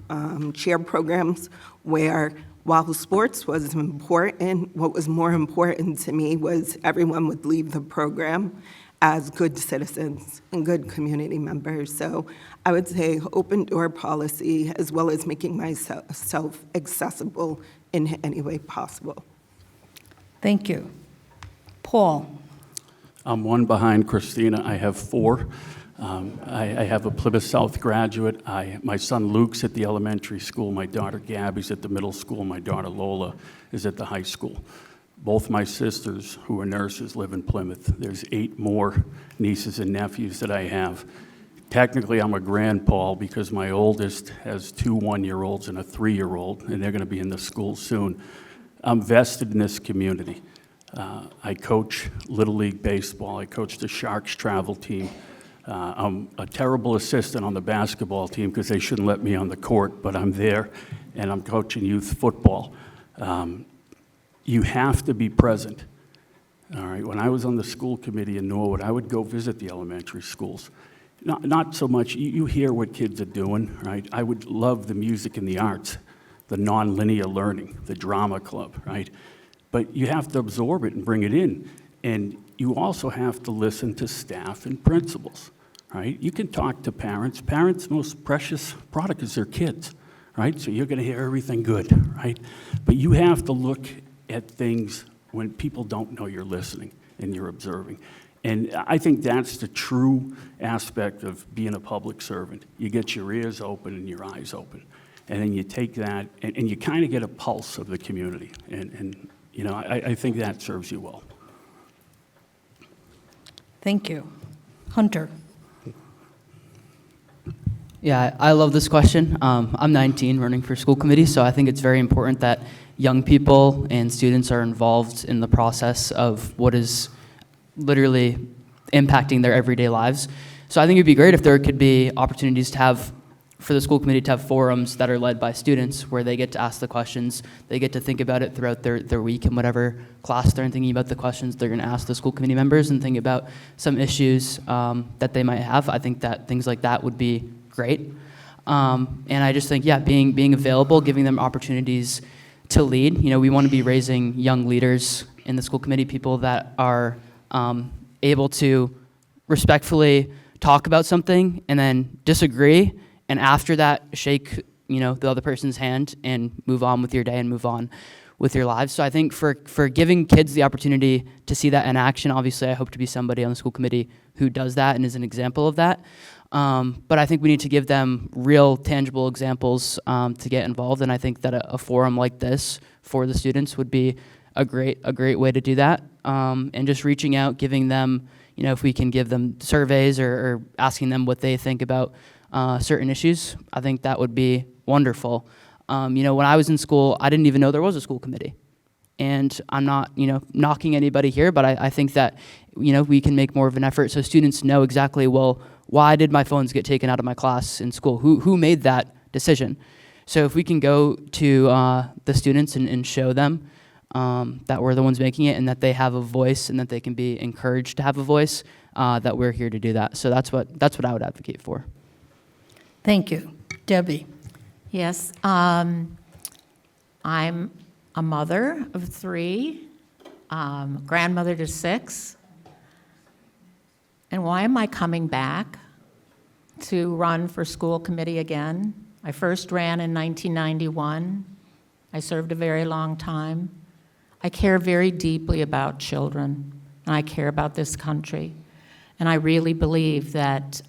chair programs, where While sports was important, what was more important to me was everyone would leave the program as good citizens and good community members. So I would say open door policy, as well as making myself accessible in any way possible. Thank you. Paul? I'm one behind Christina. I have 4. I have a Plymouth South graduate. My son Luke's at the elementary school. My daughter Gabby's at the middle school. My daughter Lola is at the high school. Both my sisters, who are nurses, live in Plymouth. There's 8 more nieces and nephews that I have. Technically, I'm a grandpa because my oldest has 2 one-year-olds and a 3-year-old, and they're going to be in the school soon. I'm vested in this community. I coach Little League Baseball. I coach the Sharks travel team. I'm a terrible assistant on the basketball team because they shouldn't let me on the court, but I'm there, and I'm coaching youth football. You have to be present. All right, when I was on the school committee in Norwood, I would go visit the elementary schools. Not so much, you hear what kids are doing, right? I would love the music and the arts, the nonlinear learning, the drama club, right? But you have to absorb it and bring it in. And you also have to listen to staff and principals, right? You can talk to parents. Parents' most precious product is their kids, right? So you're going to hear everything good, right? But you have to look at things when people don't know you're listening and you're observing. And I think that's the true aspect of being a public servant. You get your ears open and your eyes open. And then you take that, and you kind of get a pulse of the community. And you know, I think that serves you well. Thank you. Hunter? Yeah, I love this question. I'm 19, running for school committee, so I think it's very important that young people and students are involved in the process of what is literally impacting their everyday lives. So I think it'd be great if there could be opportunities to have, for the school committee to have forums that are led by students where they get to ask the questions, they get to think about it throughout their week and whatever class they're in, thinking about the questions they're going to ask the school committee members and think about some issues that they might have. I think that things like that would be great. And I just think, yeah, being available, giving them opportunities to lead. You know, we want to be raising young leaders in the school committee, people that are able to respectfully talk about something and then disagree, and after that shake, you know, the other person's hand and move on with your day and move on with your lives. So I think for giving kids the opportunity to see that in action, obviously I hope to be somebody on the school committee who does that and is an example of that. But I think we need to give them real, tangible examples to get involved, and I think that a forum like this for the students would be a great way to do that. And just reaching out, giving them, you know, if we can give them surveys or asking them what they think about certain issues, I think that would be wonderful. You know, when I was in school, I didn't even know there was a school committee. And I'm not, you know, knocking anybody here, but I think that, you know, we can make more of an effort so students know exactly, well, why did my phones get taken out of my class in school? Who made that decision? So if we can go to the students and show them that we're the ones making it and that they have a voice and that they can be encouraged to have a voice, that we're here to do that. So that's what I would advocate for. Thank you. Debbie? Yes, I'm a mother of 3, grandmother to 6. And why am I coming back to run for school committee again? I first ran in 1991. I served a very long time. I care very deeply about children, and I care about this country. And I really believe that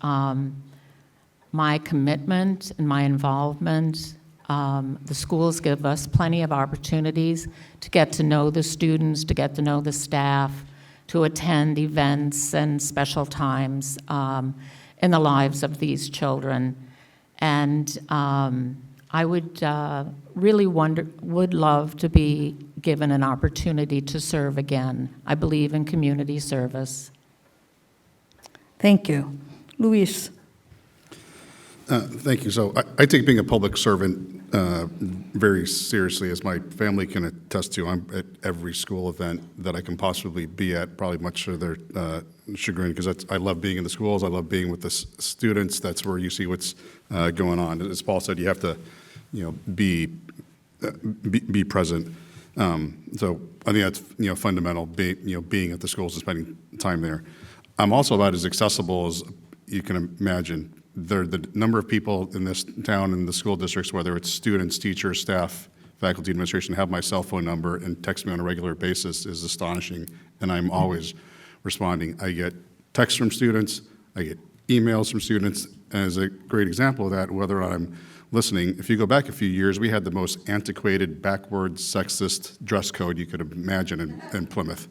my commitment and my involvement, the schools give us plenty of opportunities to get to know the students, to get to know the staff, to attend events and special times in the lives of these children. And I would really would love to be given an opportunity to serve again. I believe in community service. Thank you. Luis? Thank you. So I take being a public servant very seriously, as my family can attest to. I'm at every school event that I can possibly be at, probably much to their chagrin, because I love being in the schools. I love being with the students. That's where you see what's going on. As Paul said, you have to, you know, be be present. So I think that's, fundamental, being at the schools and spending time there. I'm also about as accessible as you can imagine. The number of people in this town and the school districts, whether it's students, teachers, staff, faculty, administration, have my cell phone number and text me on a regular basis is astonishing, and I'm always responding. I get texts from students, I get emails from students, and as a great example of that, whether I'm listening, if you go back a few years, we had the most antiquated, backwards, sexist dress code you could imagine in Plymouth.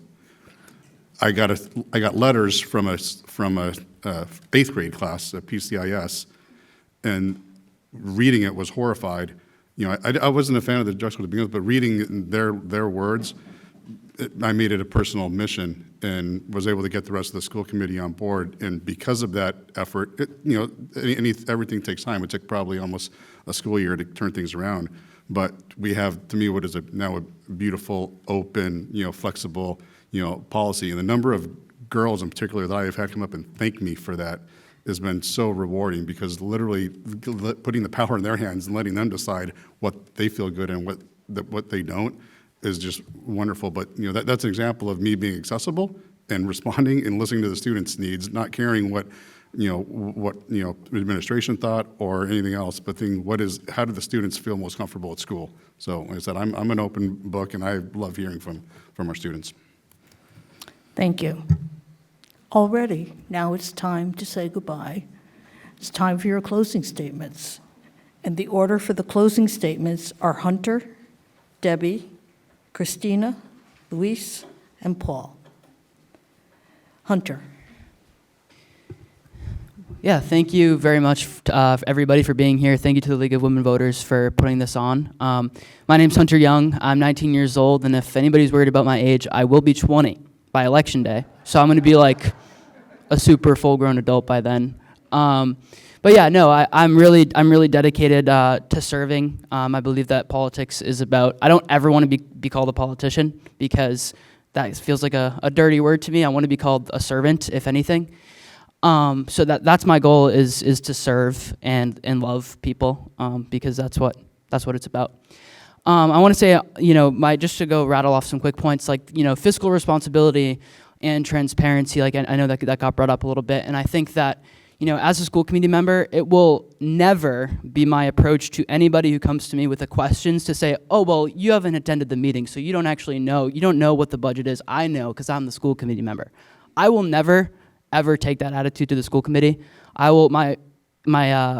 I got letters from a 8th grade class at PCIS, and reading it was horrified. I wasn't a fan of the dress code to begin with, but reading their words, I made it a personal mission and was able to get the rest of the school committee on board. And because of that effort, everything takes time. It took probably almost a school year to turn things around. But we have, to me, what is now a beautiful, open, flexible, policy. And the number of girls in particular that I have had come up and thank me for that has been so rewarding, because literally putting the power in their hands and letting them decide what they feel good and what they don't is just wonderful. But that's an example of me being accessible and responding and listening to the students' needs, not caring what administration thought or anything else, but thinking how do the students feel most comfortable at school. So like I said, I'm an open book, and I love hearing from our students. Thank you. Already, now it's time to say goodbye. It's time for your closing statements. And the order for the closing statements are Hunter, Debbie, Christina, Luis, and Paul. Hunter. Yeah, thank you very much everybody for being here. Thank you to the League of Women Voters for putting this on. My name's Hunter Young. I'm 19 years old, and if anybody's worried about my age, I will be 20 by election day. So I'm going to be like a super full-grown adult by then. But yeah, no, I'm really dedicated to serving. I believe that politics is about, I don't ever want to be called a politician, because that feels like a dirty word to me. I want to be called a servant, if anything. So that's my goal, is to serve and love people, because that's what it's about. I want to say, just to go rattle off some quick points, like, fiscal responsibility and transparency. Like, I know that got brought up a little bit, and I think that, as a school committee member, it will never be my approach to anybody who comes to me with the questions to say, oh, well, you haven't attended the meeting, so you don't actually know. You don't know what the budget is. I know, because I'm the school committee member. I will never, ever take that attitude to the school committee. My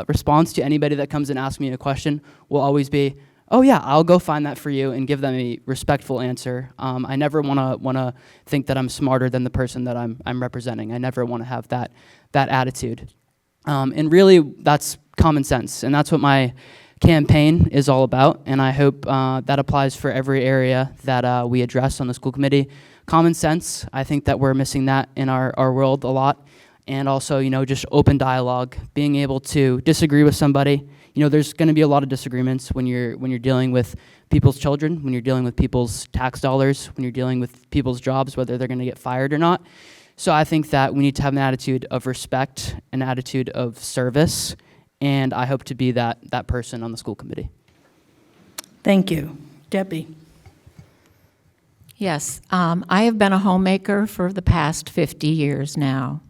response to anybody that comes and asks me a question will always be, oh yeah, I'll go find that for you, and give them a respectful answer. I never want to think that I'm smarter than the person that I'm representing. I never want to have that attitude. And really, that's common sense, and that's what my campaign is all about, and I hope that applies for every area that we address on the school committee. Common sense, I think that we're missing that in our world a lot, and also, just open dialogue, being able to disagree with somebody. There's going to be a lot of disagreements when you're dealing with people's children, when you're dealing with people's tax dollars, when you're dealing with people's jobs, whether they're going to get fired or not. So I think that we need to have an attitude of respect, an attitude of service, and I hope to be that person on the school committee. Thank you. Debbie. Yes, I have been a homemaker for the past 50 years now,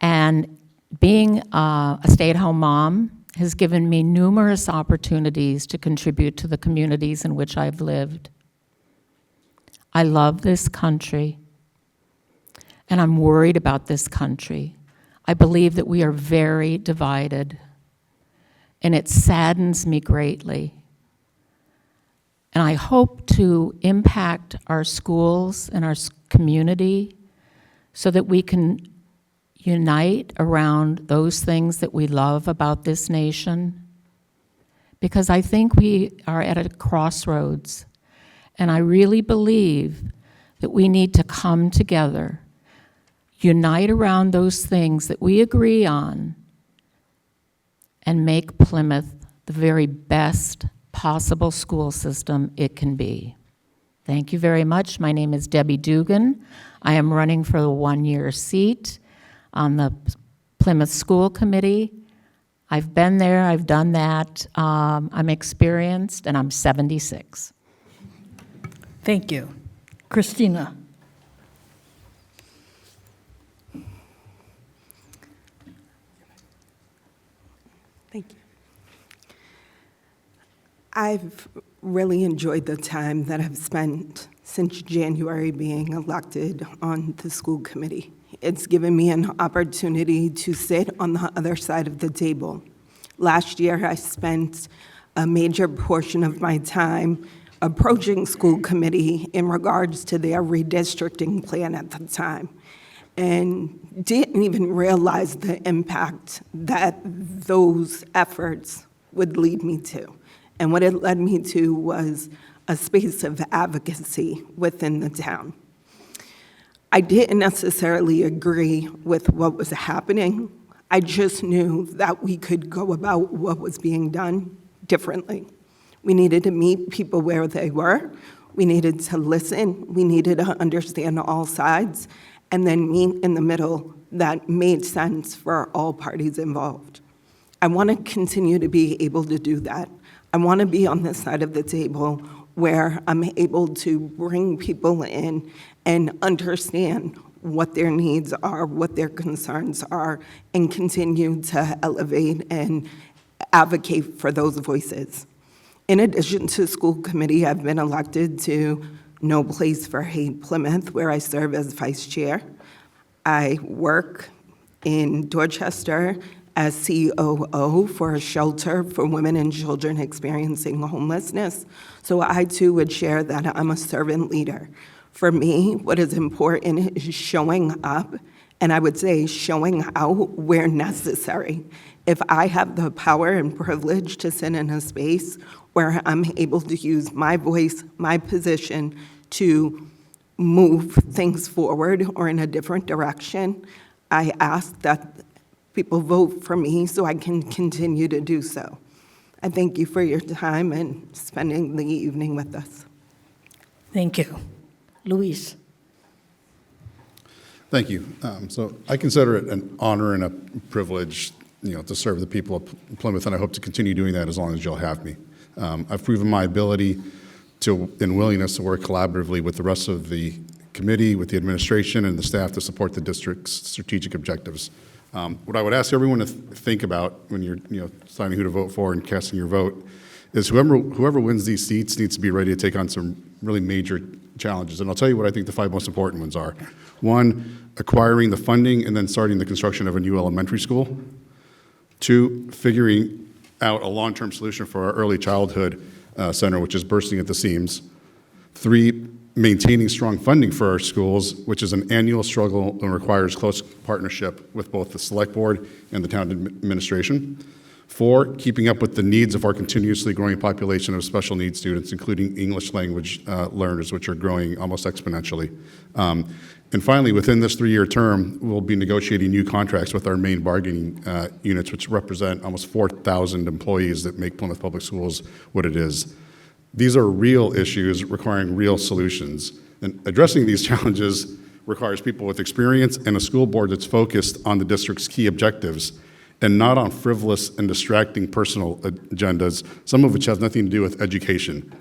and being a stay-at-home mom has given me numerous opportunities to contribute to the communities in which I've lived. I love this country, and I'm worried about this country. I believe that we are very divided, and it saddens me greatly. And I hope to impact our schools and our community so that we can unite around those things that we love about this nation. Because I think we are at a crossroads, and I really believe that we need to come together, unite around those things that we agree on, and make Plymouth the very best possible school system it can be. Thank you very much. My name is Debbie Dugan. I am running for the one-year seat on the Plymouth School Committee. I've been there, I've done that. I'm experienced, and I'm 76. Thank you. Christina? Thank you. I've really enjoyed the time that I've spent since January being elected on the school committee. It's given me an opportunity to sit on the other side of the table. Last year, I spent a major portion of my time approaching school committee in regards to their redistricting plan at the time, and didn't even realize the impact that those efforts would lead me to. And what it led me to was a space of advocacy within the town. I didn't necessarily agree with what was happening. I just knew that we could go about what was being done differently. We needed to meet people where they were. We needed to listen. We needed to understand all sides, and then meet in the middle that made sense for all parties involved. I want to continue to be able to do that. I want to be on this side of the table where I'm able to bring people in and understand what their needs are, what their concerns are, and continue to elevate and advocate for those voices. In addition to school committee, I've been elected to No Place for Hate Plymouth, where I serve as vice chair. I work in Dorchester as COO for a shelter for women and children experiencing homelessness. So I too would share that I'm a servant leader. For me, what is important is showing up, and I would say showing out where necessary. If I have the power and privilege to sit in a space where I'm able to use my voice, my position to move things forward or in a different direction, I ask that people vote for me so I can continue to do so. I thank you for your time and spending the evening with us. Thank you. Luis? Thank you. So I consider it an honor and a privilege, to serve the people of Plymouth, and I hope to continue doing that as long as you'll have me. I've proven my ability and willingness to work collaboratively with the rest of the committee, with the administration, and the staff to support the district's strategic objectives. What I would ask everyone to think about when you're deciding who to vote for and casting your vote is whoever wins these seats needs to be ready to take on some really major challenges. And I'll tell you what I think the 5 most important ones are. 1, acquiring the funding and then starting the construction of a new elementary school. 2, figuring out a long-term solution for our early childhood center, which is bursting at the seams. 3, maintaining strong funding for our schools, which is an annual struggle and requires close partnership with both the select board and the town administration. 4, keeping up with the needs of our continuously growing population of special needs students, including English language learners, which are growing almost exponentially. And finally, within this 3-year term, we'll be negotiating new contracts with our main bargaining units, which represent almost 4,000 employees that make Plymouth Public Schools what it is. These are real issues requiring real solutions. And addressing these challenges requires people with experience and a school board that's focused on the district's key objectives and not on frivolous and distracting personal agendas, some of which have nothing to do with education.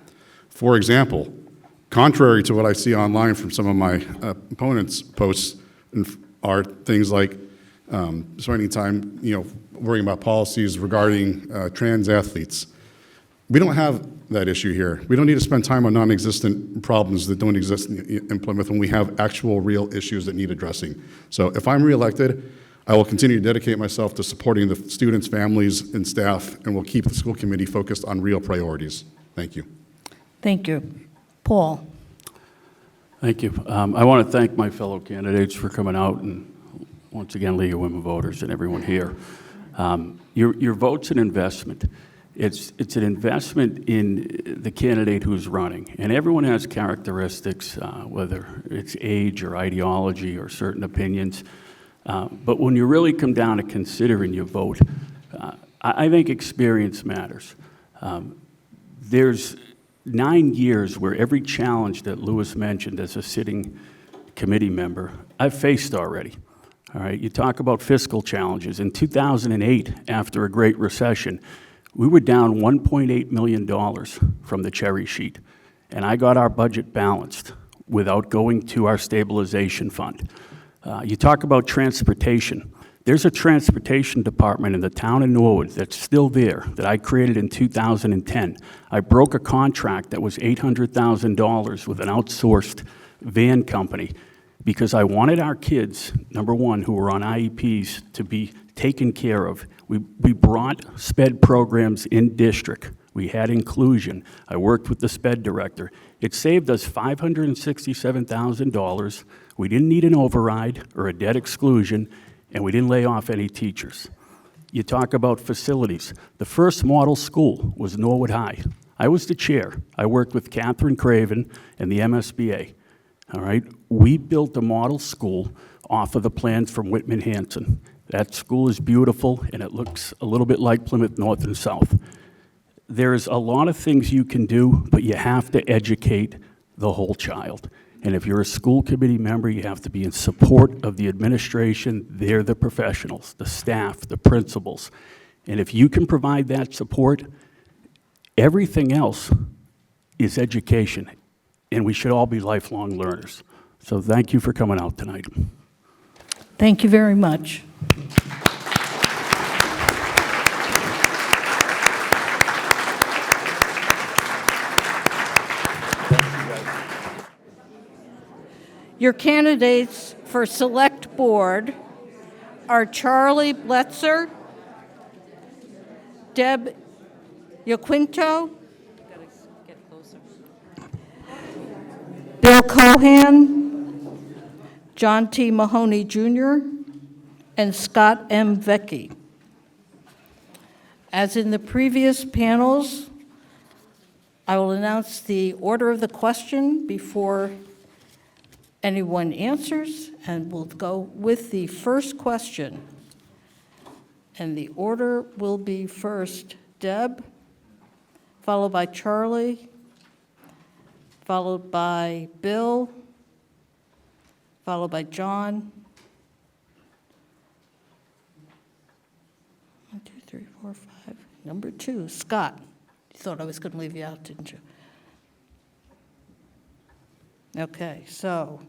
For example, contrary to what I see online from some of my opponents' posts, are things like spending time, worrying about policies regarding trans athletes. We don't have that issue here. We don't need to spend time on non-existent problems that don't exist in Plymouth when we have actual real issues that need addressing. So if I'm reelected, I will continue to dedicate myself to supporting the students, families, and staff, and will keep the school committee focused on real priorities. Thank you. Thank you. Paul? Thank you. I want to thank my fellow candidates for coming out, and once again, League of Women Voters and everyone here. Your vote's an investment. It's an investment in the candidate who's running, and everyone has characteristics, whether it's age or ideology or certain opinions. But when you really come down to considering your vote, I think experience matters. There's 9 years where every challenge that Louis mentioned as a sitting committee member, I've faced already. All right, you talk about fiscal challenges. In 2008, after a great recession, we were down $1.8 million from the cherry sheet, and I got our budget balanced without going to our stabilization fund. You talk about transportation. There's a transportation department in the town of Norwood that's still there that I created in 2010. I broke a contract that was $800,000 with an outsourced van company because I wanted our kids, number one, who were on IEPs, to be taken care of. We brought SPED programs in district. We had inclusion. I worked with the SPED director. It saved us $567,000. We didn't need an override or a debt exclusion, and we didn't lay off any teachers. You talk about facilities. The first model school was Norwood High. I was the chair. I worked with Catherine Craven and the MSBA. All right? We built a model school off of the plans from Whitman Hanson. That school is beautiful, and it looks a little bit like Plymouth North and South. There's a lot of things you can do, but you have to educate the whole child. And if you're a school committee member, you have to be in support of the administration. They're the professionals, the staff, the principals. And if you can provide that support, everything else is education. And we should all be lifelong learners. So thank you for coming out tonight. Thank you very much. Your candidates for Select Board are Charlie Bletzer, Deb Yaquinto, Bill Cohan, John T. Mahoney Jr., and Scott M. Vecchi. As in the previous panels, I will announce the order of the question before anyone answers, and we'll go with the first question. And the order will be first Deb, followed by Charlie, followed by Bill, followed by John. 1, 2, 3, 4, 5. Number 2, Scott. You thought I was going to leave you out, didn't you? Okay, so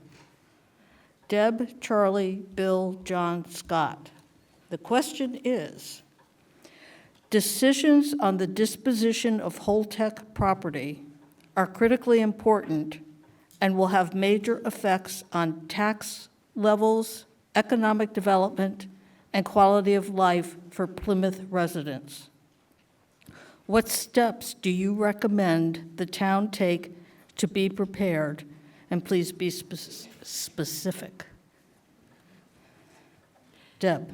Deb, Charlie, Bill, John, Scott. The question is, decisions on the disposition of Holtec property are critically important and will have major effects on tax levels, economic development, and quality of life for Plymouth residents. What steps do you recommend the town take to be prepared? And please be specific. Deb.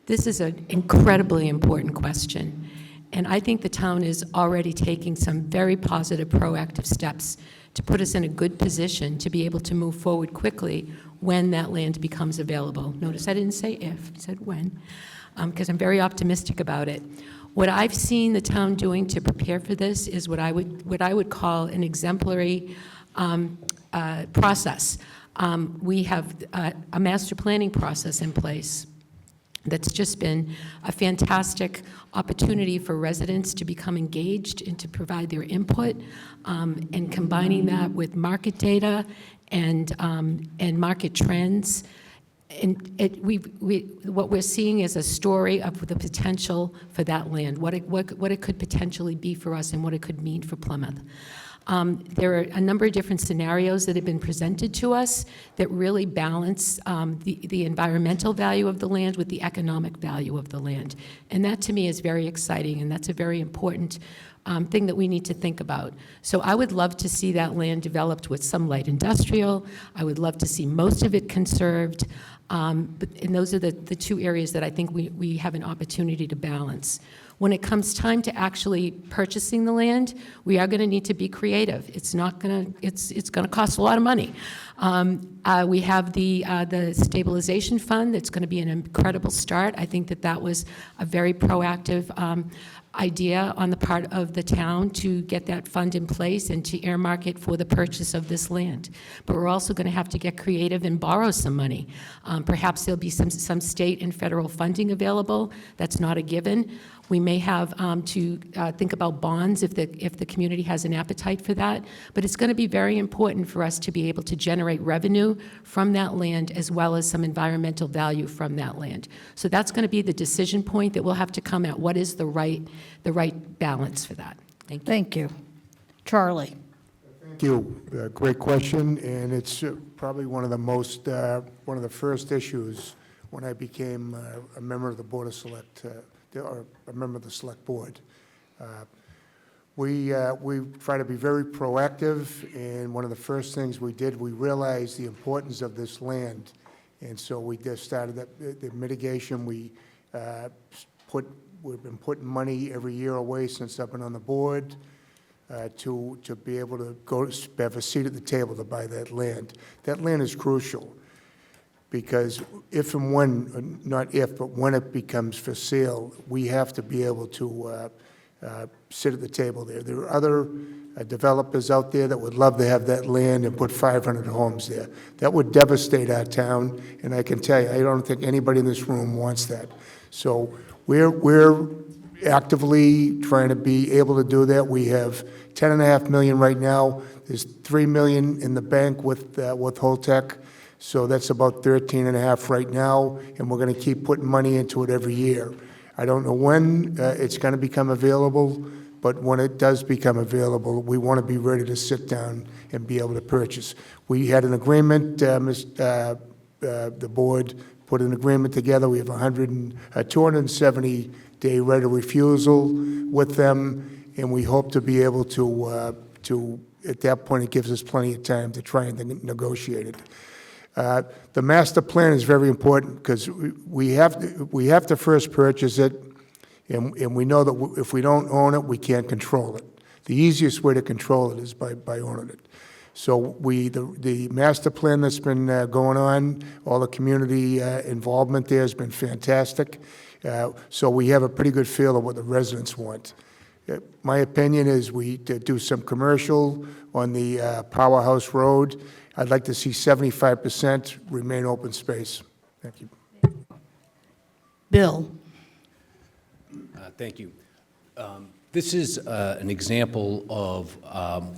This is an incredibly important question, and I think the town is already taking some very positive, proactive steps to put us in a good position to be able to move forward quickly when that land becomes available. Notice I didn't say if, I said when, because I'm very optimistic about it. What I've seen the town doing to prepare for this is what I would call an exemplary process. We have a master planning process in place that's just been a fantastic opportunity for residents to become engaged and to provide their input, and combining that with market data and market trends. And what we're seeing is a story of the potential for that land, what it could potentially be for us and what it could mean for Plymouth. There are a number of different scenarios that have been presented to us that really balance the environmental value of the land with the economic value of the land. And that, to me, is very exciting, and that's a very important thing that we need to think about. So I would love to see that land developed with some light industrial. I would love to see most of it conserved. And those are the two areas that I think we have an opportunity to balance. When it comes time to actually purchasing the land, we are going to need to be creative. It's going to cost a lot of money. We have the stabilization fund that's going to be an incredible start. I think that was a very proactive idea on the part of the town to get that fund in place and to earmark it for the purchase of this land. But we're also going to have to get creative and borrow some money. Perhaps there'll be some state and federal funding available. That's not a given. We may have to think about bonds if the community has an appetite for that. But it's going to be very important for us to be able to generate revenue from that land as well as some environmental value from that land. So that's going to be the decision point that we'll have to come at. What is the right balance for that? Thank you. Thank you. Charlie? Thank you. Great question, and it's probably one of the first issues when I became a member of the Board of Select, or a member of the Select Board. We try to be very proactive, and one of the first things we did, we realized the importance of this land, and so we just started the mitigation. We've been putting money every year away since I've been on the board to be able to have a seat at the table to buy that land. That land is crucial, because if and when, not if, but when it becomes for sale, we have to be able to sit at the table there. There are other developers out there that would love to have that land and put 500 homes there. That would devastate our town, and I can tell you, I don't think anybody in this room wants that. So we're actively trying to be able to do that. We have $10.5 million right now. There's $3 million in the bank with Holtec. So that's about 13.5 right now, and we're going to keep putting money into it every year. I don't know when it's going to become available, but when it does become available, we want to be ready to sit down and be able to purchase. We had an agreement, the board put an agreement together. We have a 270-day right of refusal with them, and we hope to be able to at that point, it gives us plenty of time to try and negotiate it. The master plan is very important because we have to first purchase it, and we know that if we don't own it, we can't control it. The easiest way to control it is by owning it. So the master plan that's been going on, all the community involvement there has been fantastic. So we have a pretty good feel of what the residents want. My opinion is we do some commercial on the Powerhouse Road. I'd like to see 75% remain open space. Thank you. Bill? Thank you. This is an example of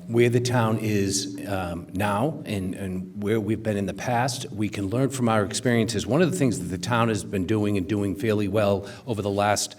where the town is now and where we've been in the past. We can learn from our experiences. One of the things that the town has been doing and doing fairly well over the last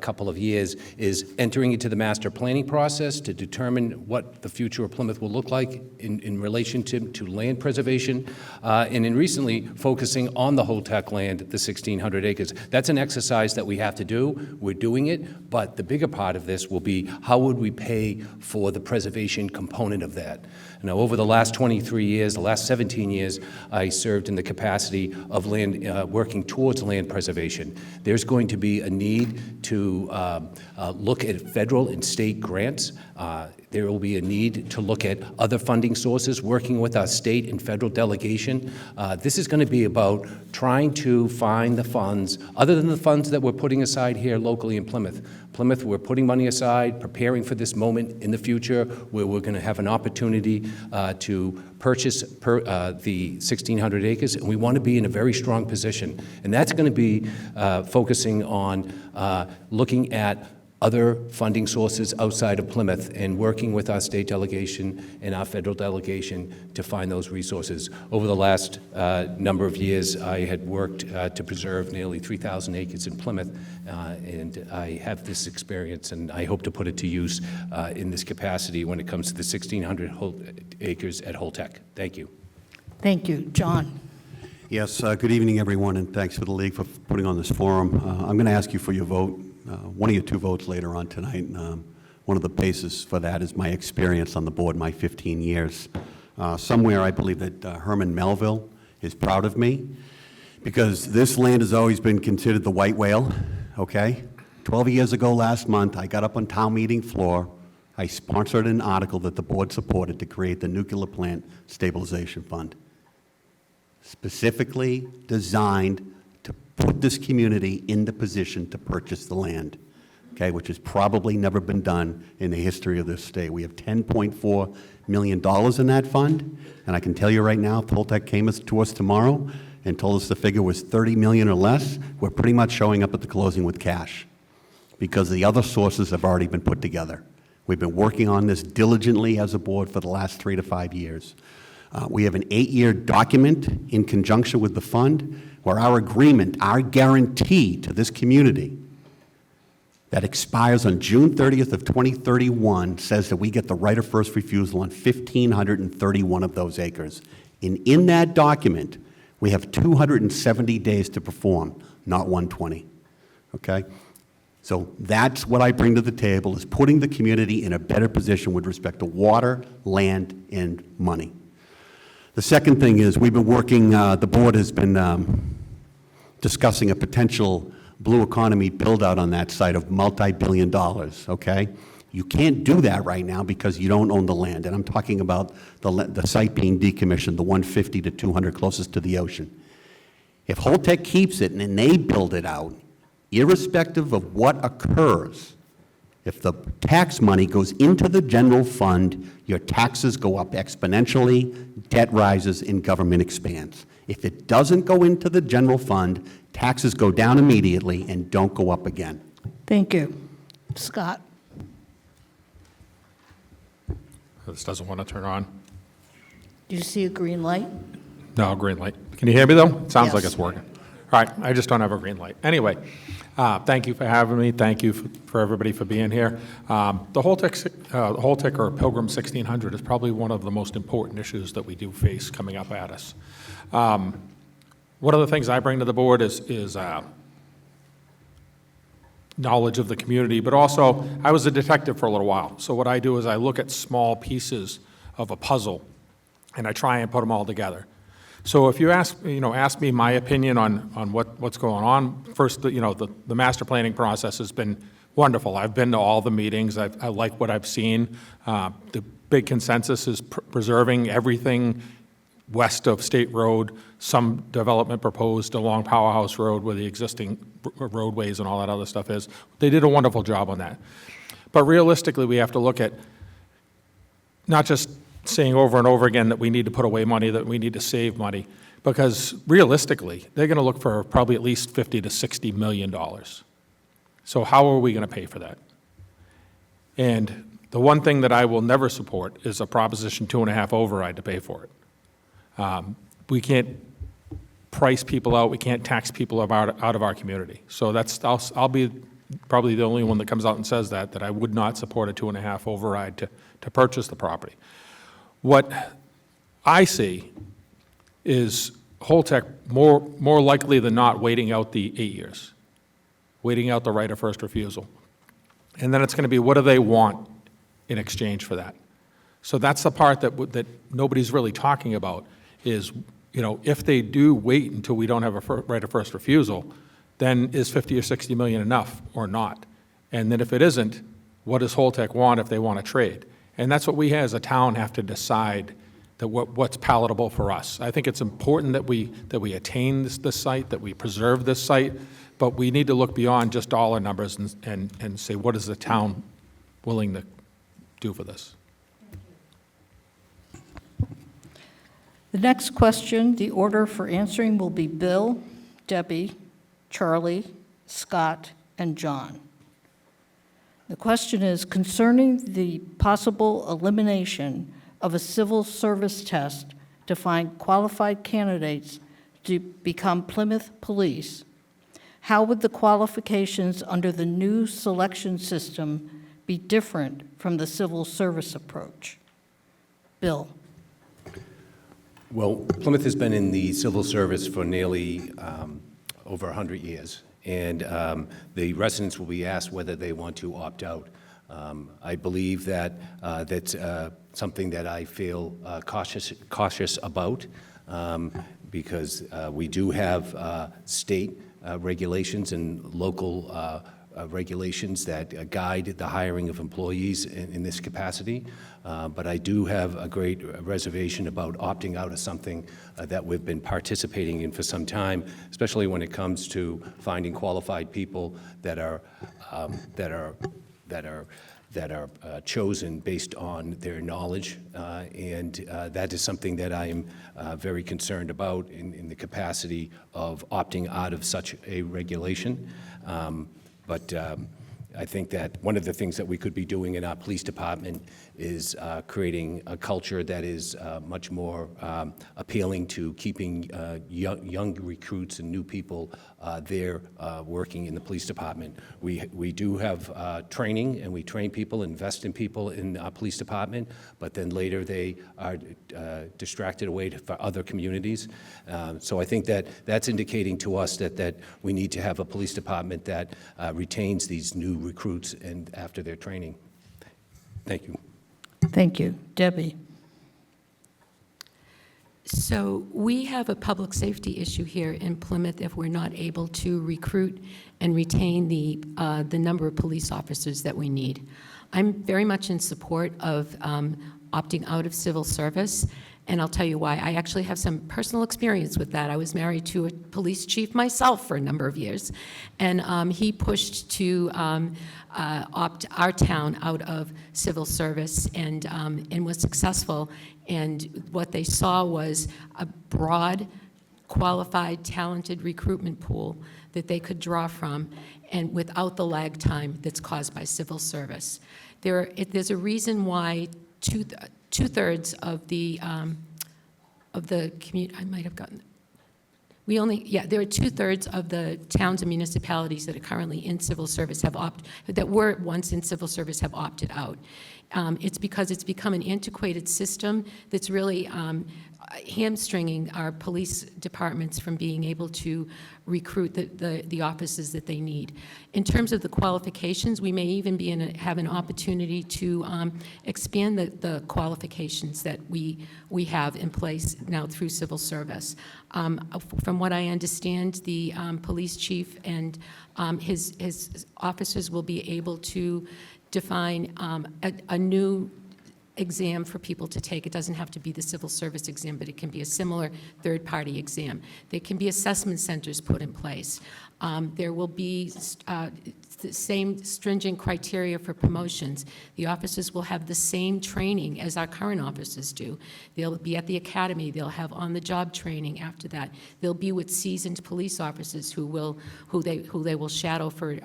couple of years is entering into the master planning process to determine what the future of Plymouth will look like in relation to land preservation, and in recently focusing on the Holtec land, the 1,600 acres. That's an exercise that we have to do. We're doing it, but the bigger part of this will be how would we pay for the preservation component of that. Now, over the last 23 years, the last 17 years, I served in the capacity of working towards land preservation. There's going to be a need to look at federal and state grants. There will be a need to look at other funding sources, working with our state and federal delegation. This is going to be about trying to find the funds, other than the funds that we're putting aside here locally in Plymouth. Plymouth, we're putting money aside, preparing for this moment in the future where we're going to have an opportunity to purchase the 1,600 acres, and we want to be in a very strong position. And that's going to be focusing on looking at other funding sources outside of Plymouth and working with our state delegation and our federal delegation to find those resources. Over the last number of years, I had worked to preserve nearly 3,000 acres in Plymouth, and I have this experience, and I hope to put it to use in this capacity when it comes to the 1,600 acres at Holtec. Thank you. Thank you. John? Yes, good evening, everyone, and thanks for the League for putting on this forum. I'm going to ask you for your vote, one of your two votes later on tonight. One of the bases for that is my experience on the board, my 15 years. Somewhere I believe that Herman Melville is proud of me because this land has always been considered the white whale, okay? 12 years ago last month, I got up on town meeting floor. I sponsored an article that the board supported to create the Nuclear Plant Stabilization Fund, specifically designed to put this community in the position to purchase the land. okay, which has probably never been done in the history of this state. We have $10.4 million in that fund, and I can tell you right now, if Holtec came to us tomorrow and told us the figure was $30 million or less, we're pretty much showing up at the closing with cash, because the other sources have already been put together. We've been working on this diligently as a board for the last 3 to 5 years. We have an 8-year document in conjunction with the fund where our agreement, our guarantee to this community that expires on June 30th of 2031 says that we get the right of first refusal on 1,531 of those acres. And in that document, we have 270 days to perform, not 120, okay? So that's what I bring to the table, is putting the community in a better position with respect to water, land, and money. The second thing is we've been working, the board has been discussing a potential blue economy build-out on that site of multi-billion dollars, okay? You can't do that right now because you don't own the land, and I'm talking about the site being decommissioned, the 150 to 200 closest to the ocean. If Holtec keeps it and then they build it out, irrespective of what occurs, if the tax money goes into the general fund, your taxes go up exponentially, debt rises, and government expands. If it doesn't go into the general fund, taxes go down immediately and don't go up again. Thank you. Scott? This doesn't want to turn on. Do you see a green light? No, green light. Can you hear me, though? It sounds like Yes. it's working. All right, I just don't have a green light. Anyway, thank you for having me. Thank you for everybody for being here. The Holtec or Pilgrim 1600 is probably one of the most important issues that we do face coming up at us. One of the things I bring to the board is knowledge of the community, but also I was a detective for a little while. So what I do is I look at small pieces of a puzzle and I try and put them all together. So if you ask me my opinion on what's going on, first, the master planning process has been wonderful. I've been to all the meetings. I like what I've seen. The big consensus is preserving everything west of State Road, some development proposed along Powerhouse Road where the existing roadways and all that other stuff is. They did a wonderful job on that. But realistically, we have to look at not just saying over and over again that we need to put away money, that we need to save money, because realistically, they're going to look for probably at least $50 to $60 million. So how are we going to pay for that? And the one thing that I will never support is a Proposition 2.5 override to pay for it. We can't price people out. We can't tax people out of our community. So I'll be probably the only one that comes out and says that I would not support a 2.5 override to purchase the property. What I see is Holtec more likely than not waiting out the 8 years, waiting out the right of first refusal. And then it's going to be, what do they want in exchange for that? So that's the part that nobody's really talking about is, if they do wait until we don't have a right of first refusal, then is 50 or 60 million enough or not? And then if it isn't, what does Holtec want if they want to trade? And that's what we as a town have to decide, that what's palatable for us. I think it's important that we attain this site, that we preserve this site, but we need to look beyond just dollar numbers and say, what is the town willing to do for this? The next question, the order for answering will be Bill, Debbie, Charlie, Scott, and John. The question is concerning the possible elimination of a civil service test to find qualified candidates to become Plymouth Police. How would the qualifications under the new selection system be different from the civil service approach? Bill. Well, Plymouth has been in the civil service for nearly over 100 years, and the residents will be asked whether they want to opt out. I believe that that's something that I feel cautious about because we do have state regulations and local regulations that guide the hiring of employees in this capacity. But I do have a great reservation about opting out of something that we've been participating in for some time, especially when it comes to finding qualified people that are chosen based on their knowledge, and that is something that I am very concerned about in the capacity of opting out of such a regulation. But I think that one of the things that we could be doing in our police department is creating a culture that is much more appealing to keeping young recruits and new people there working in the police department. We do have training, and we train people, invest in people in our police department, but then later they are distracted away for other communities. So I think that that's indicating to us that we need to have a police department that retains these new recruits and after their training. Thank you. Thank you. Debbie? So we have a public safety issue here in Plymouth if we're not able to recruit and retain the number of police officers that we need. I'm very much in support of opting out of civil service, and I'll tell you why. I actually have some personal experience with that. I was married to a police chief myself for a number of years, and he pushed to opt our town out of civil service and was successful. And what they saw was a broad, qualified, talented recruitment pool that they could draw from, and without the lag time that's caused by civil service. There's a reason why two-thirds of the community, I might have gotten, there are two-thirds of the towns and municipalities that are currently in civil service that were once in civil service have opted out. It's because it's become an antiquated system that's really hamstringing our police departments from being able to recruit the officers that they need. In terms of the qualifications, we may even have an opportunity to expand the qualifications that we have in place now through civil service. From what I understand, the police chief and his officers will be able to define a new exam for people to take. It doesn't have to be the civil service exam, but it can be a similar third-party exam. There can be assessment centers put in place. There will be the same stringent criteria for promotions. The officers will have the same training as our current officers do. They'll be at the academy. They'll have on-the-job training after that. They'll be with seasoned police officers who they will shadow for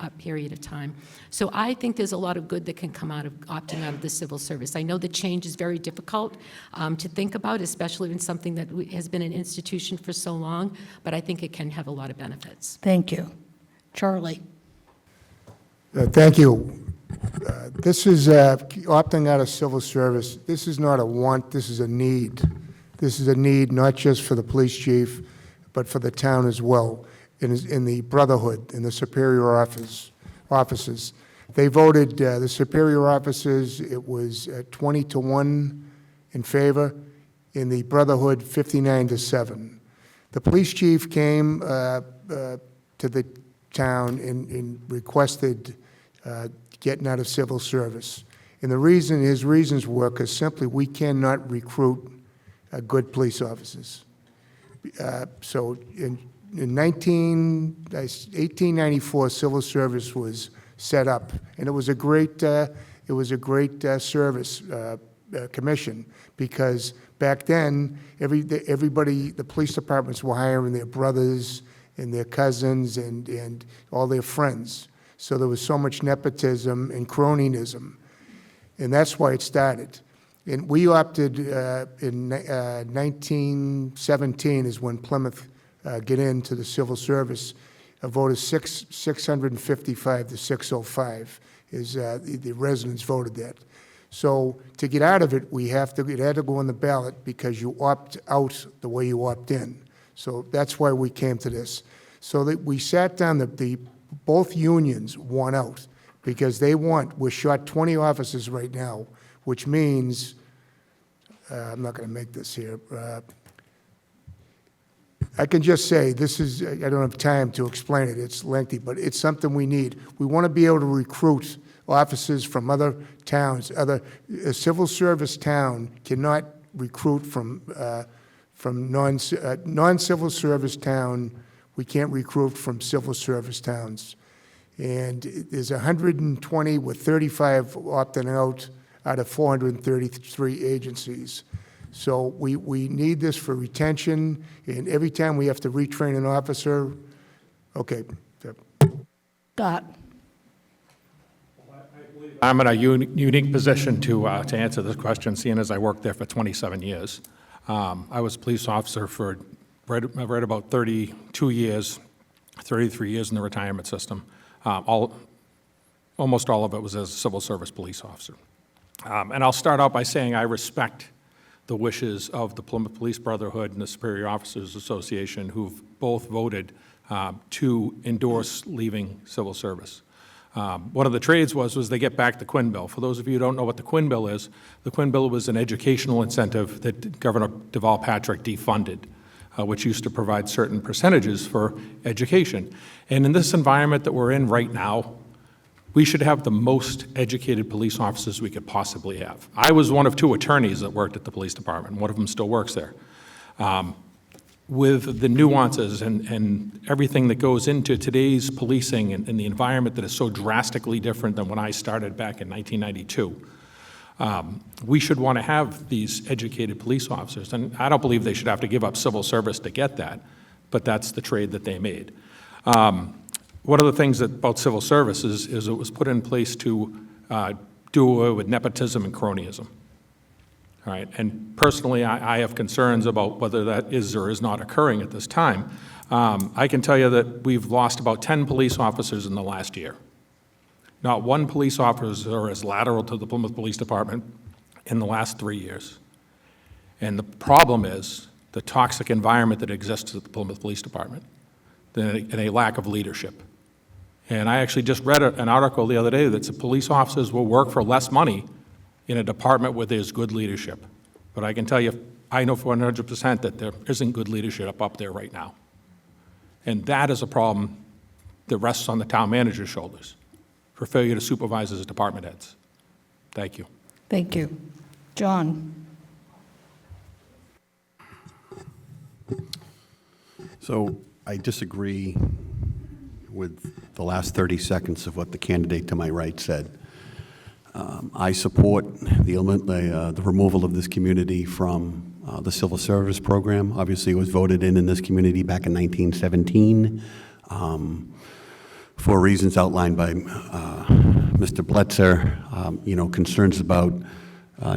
a period of time. So I think there's a lot of good that can come out of opting out of the civil service. I know the change is very difficult to think about, especially in something that has been an institution for so long, but I think it can have a lot of benefits. Thank you. Charlie? Thank you. This is opting out of civil service. This is not a want, this is a need. This is a need not just for the police chief, but for the town as well, in the brotherhood, in the superior offices. They voted, the superior officers, it was 20-1 in favor. In the brotherhood, 59-7. The police chief came to the town and requested getting out of civil service. And his reasons were because simply we cannot recruit good police officers. So in 1894, civil service was set up, and it was a great service commission, because back then everybody, the police departments were hiring their brothers and their cousins and all their friends. So there was so much nepotism and cronyism, and that's why it started. And we opted in 1917 is when Plymouth get into the civil service. A vote of 655 to 605 is the residents voted that. So to get out of it, it had to go on the ballot because you opt out the way you opt in. So that's why we came to this. So that we sat down, both unions won out because we're short 20 officers right now, which means, I'm not going to make this here, I can just say, this is, I don't have time to explain it, it's lengthy, but it's something we need. We want to be able to recruit officers from other towns, a civil service town cannot recruit from non-civil service town, we can't recruit from civil service towns. And there's 120 with 35 opting out of 433 agencies. So we need this for retention, and every time we have to retrain an officer, okay. Scott? I'm in a unique position to answer this question, seeing as I worked there for 27 years. I was a police officer for right about 32 years, 33 years in the retirement system. Almost all of it was as a civil service police officer. And I'll start out by saying I respect the wishes of the Plymouth Police Brotherhood and the Superior Officers Association, who've both voted to endorse leaving civil service. One of the trades was they get back the Quinn Bill. For those of you who don't know what the Quinn Bill is, the Quinn Bill was an educational incentive that Governor Deval Patrick defunded, which used to provide certain percentages for education. And in this environment that we're in right now, we should have the most educated police officers we could possibly have. I was one of 2 attorneys that worked at the police department. One of them still works there. With the nuances and everything that goes into today's policing and the environment that is so drastically different than when I started back in 1992, we should want to have these educated police officers. And I don't believe they should have to give up civil service to get that, but that's the trade that they made. One of the things about civil service is it was put in place to do away with nepotism and cronyism. All right, and personally, I have concerns about whether that is or is not occurring at this time. I can tell you that we've lost about 10 police officers in the last year. Not one police officer is lateral to the Plymouth Police Department in the last 3 years. And the problem is the toxic environment that exists at the Plymouth Police Department and a lack of leadership. And I actually just read an article the other day that said police officers will work for less money in a department where there's good leadership. But I can tell you, I know for 100% that there isn't good leadership up there right now. And that is a problem that rests on the town manager's shoulders for failure to supervise his department heads. Thank you. Thank you. John? So I disagree with the last 30 seconds of what the candidate to my right said. I support the removal of this community from the civil service program. Obviously, it was voted in this community back in 1917 for reasons outlined by Mr. Bletzer, concerns about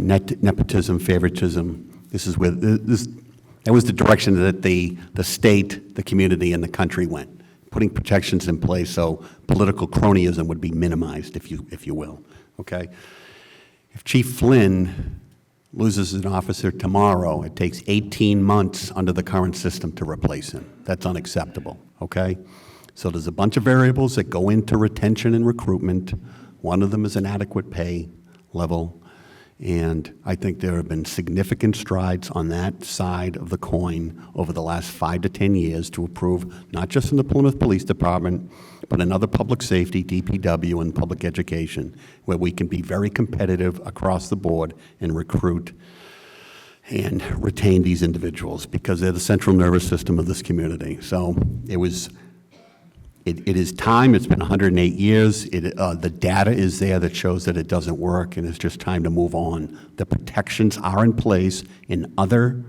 nepotism, favoritism. That was the direction that the state, the community, and the country went, putting protections in place so political cronyism would be minimized, if you will. Okay? If Chief Flynn loses an officer tomorrow, it takes 18 months under the current system to replace him. That's unacceptable, okay? So there's a bunch of variables that go into retention and recruitment. One of them is an adequate pay level, and I think there have been significant strides on that side of the coin over the last 5 to 10 years to improve, not just in the Plymouth Police Department, but in other public safety, DPW, and public education, where we can be very competitive across the board and recruit and retain these individuals because they're the central nervous system of this community. So it is time. It's been 108 years. The data is there that shows that it doesn't work, and it's just time to move on. The protections are in place in other,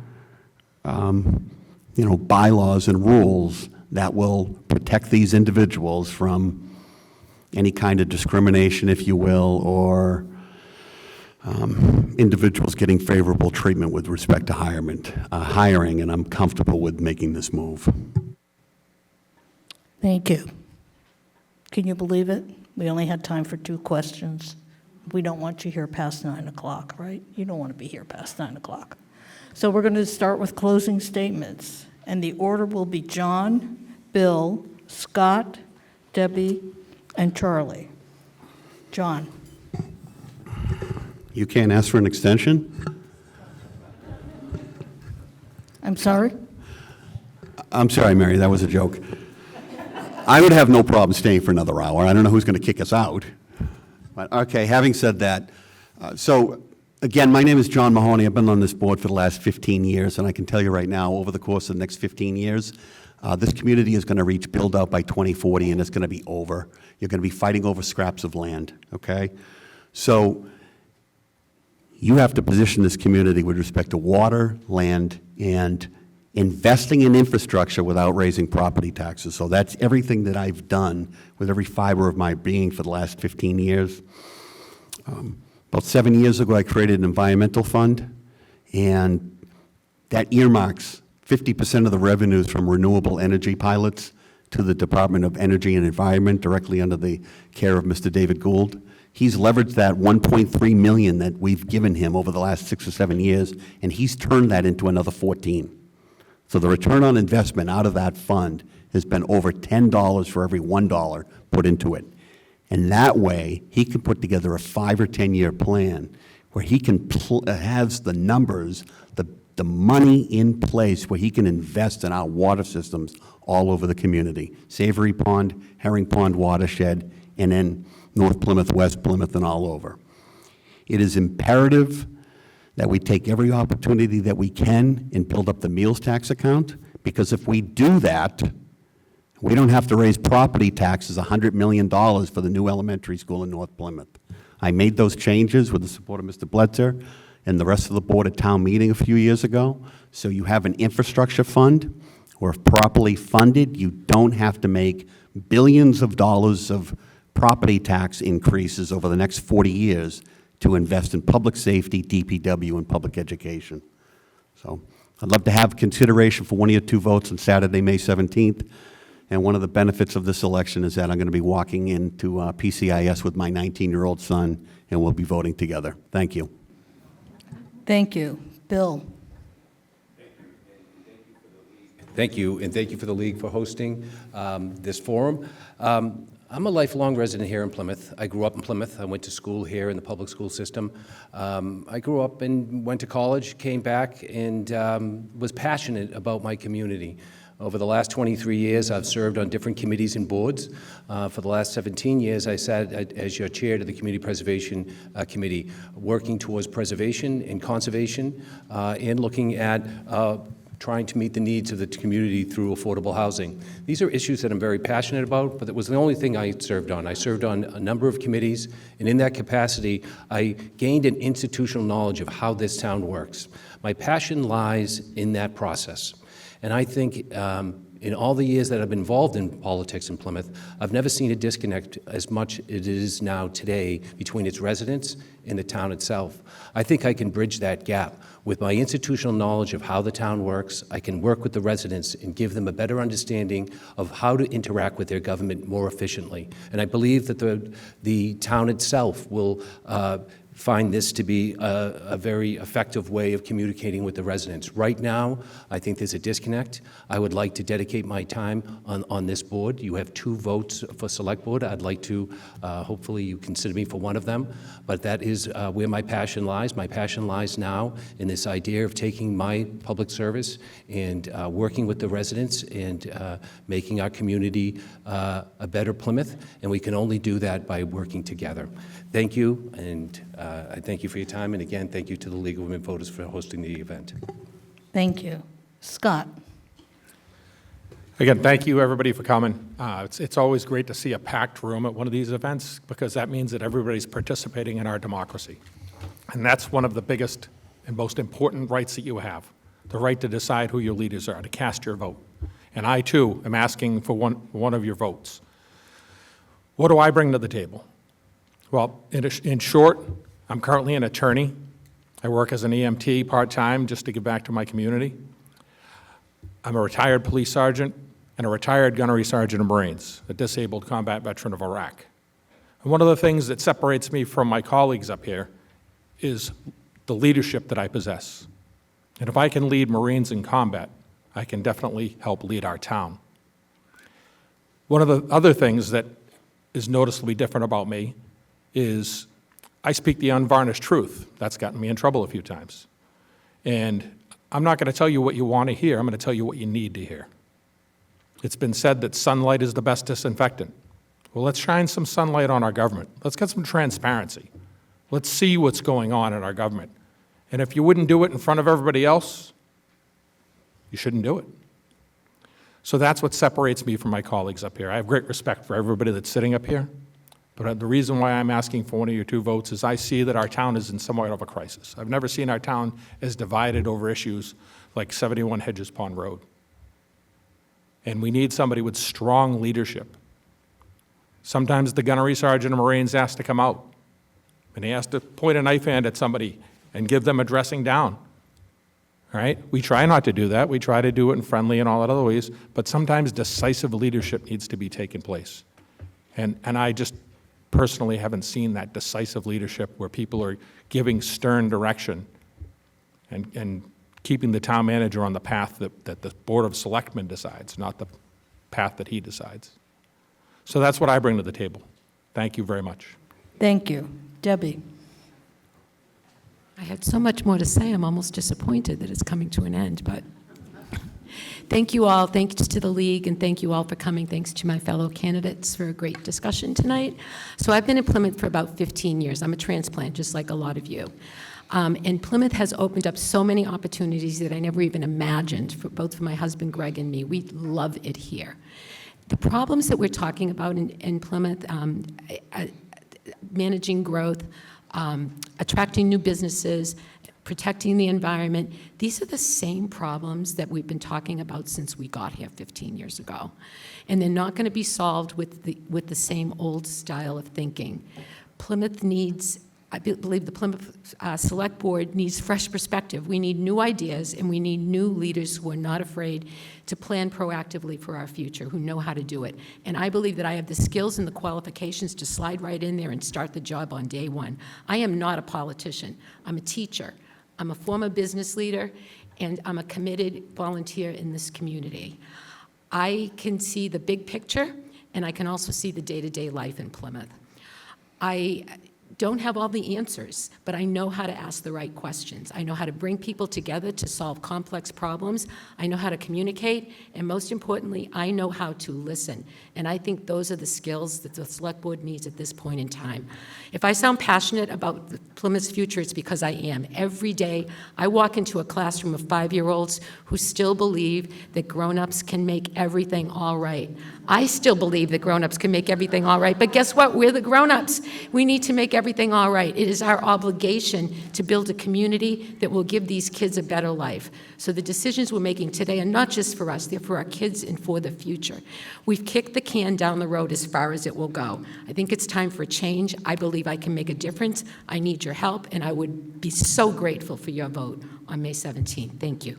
bylaws and rules that will protect these individuals from any kind of discrimination, if you will, or individuals getting favorable treatment with respect to hiring, and I'm comfortable with making this move. Thank you. Can you believe it? We only had time for 2 questions. We don't want you here past 9 o'clock, right? You don't want to be here past 9 o'clock. So we're going to start with closing statements. And the order will be John, Bill, Scott, Debbie, and Charlie. John. You can't ask for an extension? I'm sorry? I'm sorry, Mary, that was a joke. I would have no problem staying for another hour. I don't know who's going to kick us out. But, okay, having said that, so again, my name is John Mahoney. I've been on this board for the last 15 years, and I can tell you right now, over the course of the next 15 years, this community is going to reach build-out by 2040, and it's going to be over. You're going to be fighting over scraps of land, okay? So you have to position this community with respect to water, land, and investing in infrastructure without raising property taxes. So that's everything that I've done with every fiber of my being for the last 15 years. About 7 years ago, I created an environmental fund, and that earmarks 50% of the revenues from renewable energy pilots to the Department of Energy and Environment, directly under the care of Mr. David Gould. He's leveraged that $1.3 million that we've given him over the last 6 or 7 years, and he's turned that into another 14. So the return on investment out of that fund has been over $10 for every $1 put into it. And that way, he can put together a 5 or 10-year plan where he can has the numbers, the money in place where he can invest in our water systems all over the community. Savory Pond, Herring Pond watershed, and then North Plymouth, West Plymouth, and all over. It is imperative that we take every opportunity that we can and build up the meals tax account, because if we do that, we don't have to raise property taxes $100 million for the new elementary school in North Plymouth. I made those changes with the support of Mr. Bledzer and the rest of the board at town meeting a few years ago. So you have an infrastructure fund, where if properly funded, you don't have to make billions of dollars of property tax increases over the next 40 years to invest in public safety, DPW, and public education. So I'd love to have consideration for one of your 2 votes on Saturday, May 17th. And one of the benefits of this election is that I'm going to be walking into PCIS with my 19-year-old son, and we'll be voting together. Thank you. Thank you. Bill? Thank you, and thank you for the League for hosting this forum. I'm a lifelong resident here in Plymouth. I grew up in Plymouth. I went to school here in the public school system. I grew up and went to college, came back, and was passionate about my community. Over the last 23 years, I've served on different committees and boards. For the last 17 years, I sat as your chair to the Community Preservation Committee, working towards preservation and conservation, and looking at trying to meet the needs of the community through affordable housing. These are issues that I'm very passionate about, but that was the only thing I served on. I served on a number of committees, and in that capacity, I gained an institutional knowledge of how this town works. My passion lies in that process. And I think in all the years that I've been involved in politics in Plymouth, I've never seen a disconnect as much as it is now today between its residents and the town itself. I think I can bridge that gap. With my institutional knowledge of how the town works, I can work with the residents and give them a better understanding of how to interact with their government more efficiently. And I believe that the town itself will find this to be a very effective way of communicating with the residents. Right now, I think there's a disconnect. I would like to dedicate my time on this board. You have 2 votes for select board. I'd like to, hopefully you consider me for one of them, but that is where my passion lies. My passion lies now in this idea of taking my public service and working with the residents and making our community a better Plymouth, and we can only do that by working together. Thank you, and I thank you for your time, and again, thank you to the League of Women Voters for hosting the event. Thank you. Scott? Again, thank you, everybody, for coming. It's always great to see a packed room at one of these events, because that means that everybody's participating in our democracy. And that's one of the biggest and most important rights that you have, the right to decide who your leaders are, to cast your vote. And I, too, am asking for one of your votes. What do I bring to the table? Well, in short, I'm currently an attorney. I work as an EMT part-time just to give back to my community. I'm a retired police sergeant and a retired gunnery sergeant of Marines, a disabled combat veteran of Iraq. And one of the things that separates me from my colleagues up here is the leadership that I possess. And if I can lead Marines in combat, I can definitely help lead our town. One of the other things that is noticeably different about me is I speak the unvarnished truth. That's gotten me in trouble a few times. And I'm not going to tell you what you want to hear. I'm going to tell you what you need to hear. It's been said that sunlight is the best disinfectant. Well, let's shine some sunlight on our government. Let's get some transparency. Let's see what's going on in our government. And if you wouldn't do it in front of everybody else, you shouldn't do it. So that's what separates me from my colleagues up here. I have great respect for everybody that's sitting up here, but the reason why I'm asking for one of your two votes is I see that our town is in somewhat of a crisis. I've never seen our town as divided over issues like 71 Hedges Pond Road. And we need somebody with strong leadership. Sometimes the gunnery sergeant of Marines has to come out, and he has to point a knife hand at somebody and give them a dressing down. All right? We try not to do that. We try to do it in friendly and all that other ways, but sometimes decisive leadership needs to be taken place. And I just personally haven't seen that decisive leadership where people are giving stern direction and keeping the town manager on the path that the Board of Selectmen decides, not the path that he decides. So that's what I bring to the table. Thank you very much. Thank you. Debbie? I had so much more to say, I'm almost disappointed that it's coming to an end, but thank you all. Thanks to the League, and thank you all for coming. Thanks to my fellow candidates for a great discussion tonight. So I've been in Plymouth for about 15 years. I'm a transplant, just like a lot of you. And Plymouth has opened up so many opportunities that I never even imagined, both for my husband, Greg, and me. We love it here. The problems that we're talking about in Plymouth, managing growth, attracting new businesses, protecting the environment, these are the same problems that we've been talking about since we got here 15 years ago. And they're not going to be solved with the same old style of thinking. Plymouth needs, I believe the Plymouth Select Board needs fresh perspective. We need new ideas, and we need new leaders who are not afraid to plan proactively for our future, who know how to do it. And I believe that I have the skills and the qualifications to slide right in there and start the job on day one. I am not a politician. I'm a teacher. I'm a former business leader, and I'm a committed volunteer in this community. I can see the big picture, and I can also see the day-to-day life in Plymouth. I don't have all the answers, but I know how to ask the right questions. I know how to bring people together to solve complex problems. I know how to communicate, and most importantly, I know how to listen. And I think those are the skills that the Select Board needs at this point in time. If I sound passionate about Plymouth's future, it's because I am. Every day, I walk into a classroom of 5-year-olds who still believe that grown-ups can make everything all right. I still believe that grown-ups can make everything all right, but guess what? We're the grown-ups. We need to make everything all right. It is our obligation to build a community that will give these kids a better life. So the decisions we're making today are not just for us, they're for our kids and for the future. We've kicked the can down the road as far as it will go. I think it's time for change. I believe I can make a difference. I need your help, and I would be so grateful for your vote on May 17th. Thank you.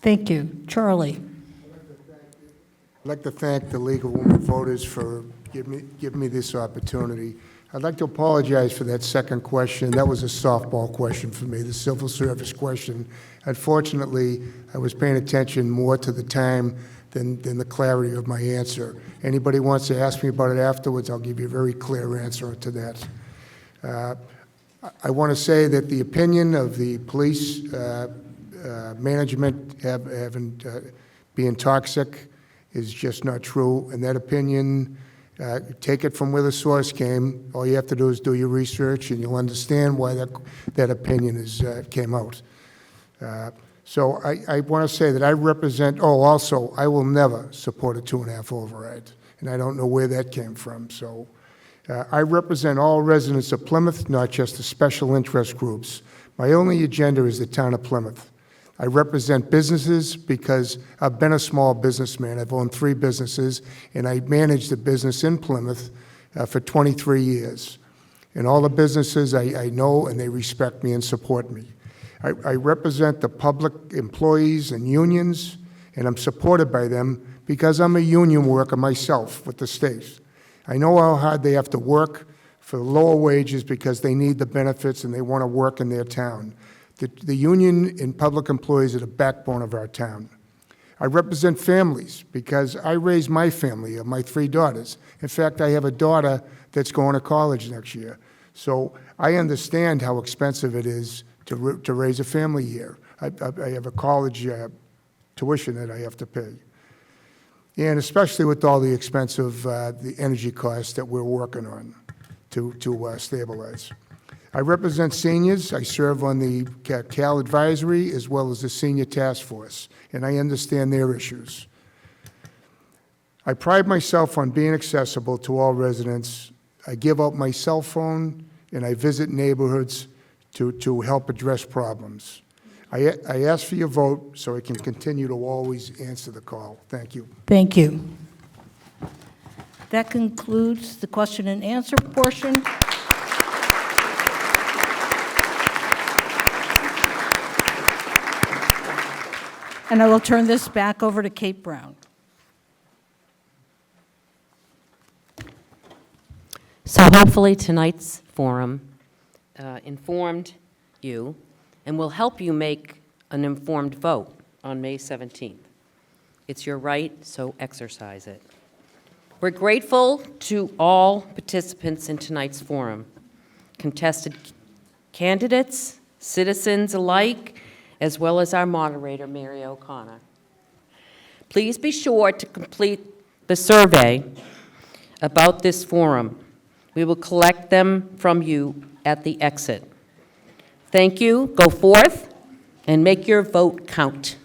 Thank you. Charlie? I'd like to thank the League of Women Voters for giving me this opportunity. I'd like to apologize for that second question. That was a softball question for me, the civil service question. Unfortunately, I was paying attention more to the time than the clarity of my answer. Anybody wants to ask me about it afterwards, I'll give you a very clear answer to that. I want to say that the opinion of the police management being toxic is just not true, and that opinion, take it from where the source came. All you have to do is do your research, and you'll understand why that opinion came out. So I want to say that I represent, also, I will never support a 2.5 override, and I don't know where that came from. So I represent all residents of Plymouth, not just the special interest groups. My only agenda is the town of Plymouth. I represent businesses because I've been a small businessman. I've owned 3 businesses, and I managed a business in Plymouth for 23 years. And all the businesses I know, and they respect me and support me. I represent the public employees and unions, and I'm supported by them because I'm a union worker myself with the state. I know how hard they have to work for lower wages because they need the benefits and they want to work in their town. The union and public employees are the backbone of our town. I represent families because I raised my family of my 3 daughters. In fact, I have a daughter that's going to college next year. So I understand how expensive it is to raise a family here. I have a college tuition that I have to pay. and especially with all the expensive, the energy costs that we're working on to stabilize. I represent seniors. I serve on the CAL Advisory as well as the Senior Task Force, and I understand their issues. I pride myself on being accessible to all residents. I give out my cell phone, and I visit neighborhoods to help address problems. I ask for your vote so I can continue to always answer the call. Thank you. Thank you. That concludes the question and answer portion. And I will turn this back over to Kate Brown. So hopefully tonight's forum informed you and will help you make an informed vote on May 17th. It's your right, so exercise it. We're grateful to all participants in tonight's forum, contested candidates, citizens alike, as well as our moderator, Mary O'Connor. Please be sure to complete the survey about this forum. We will collect them from you at the exit. Thank you. Go forth and make your vote count.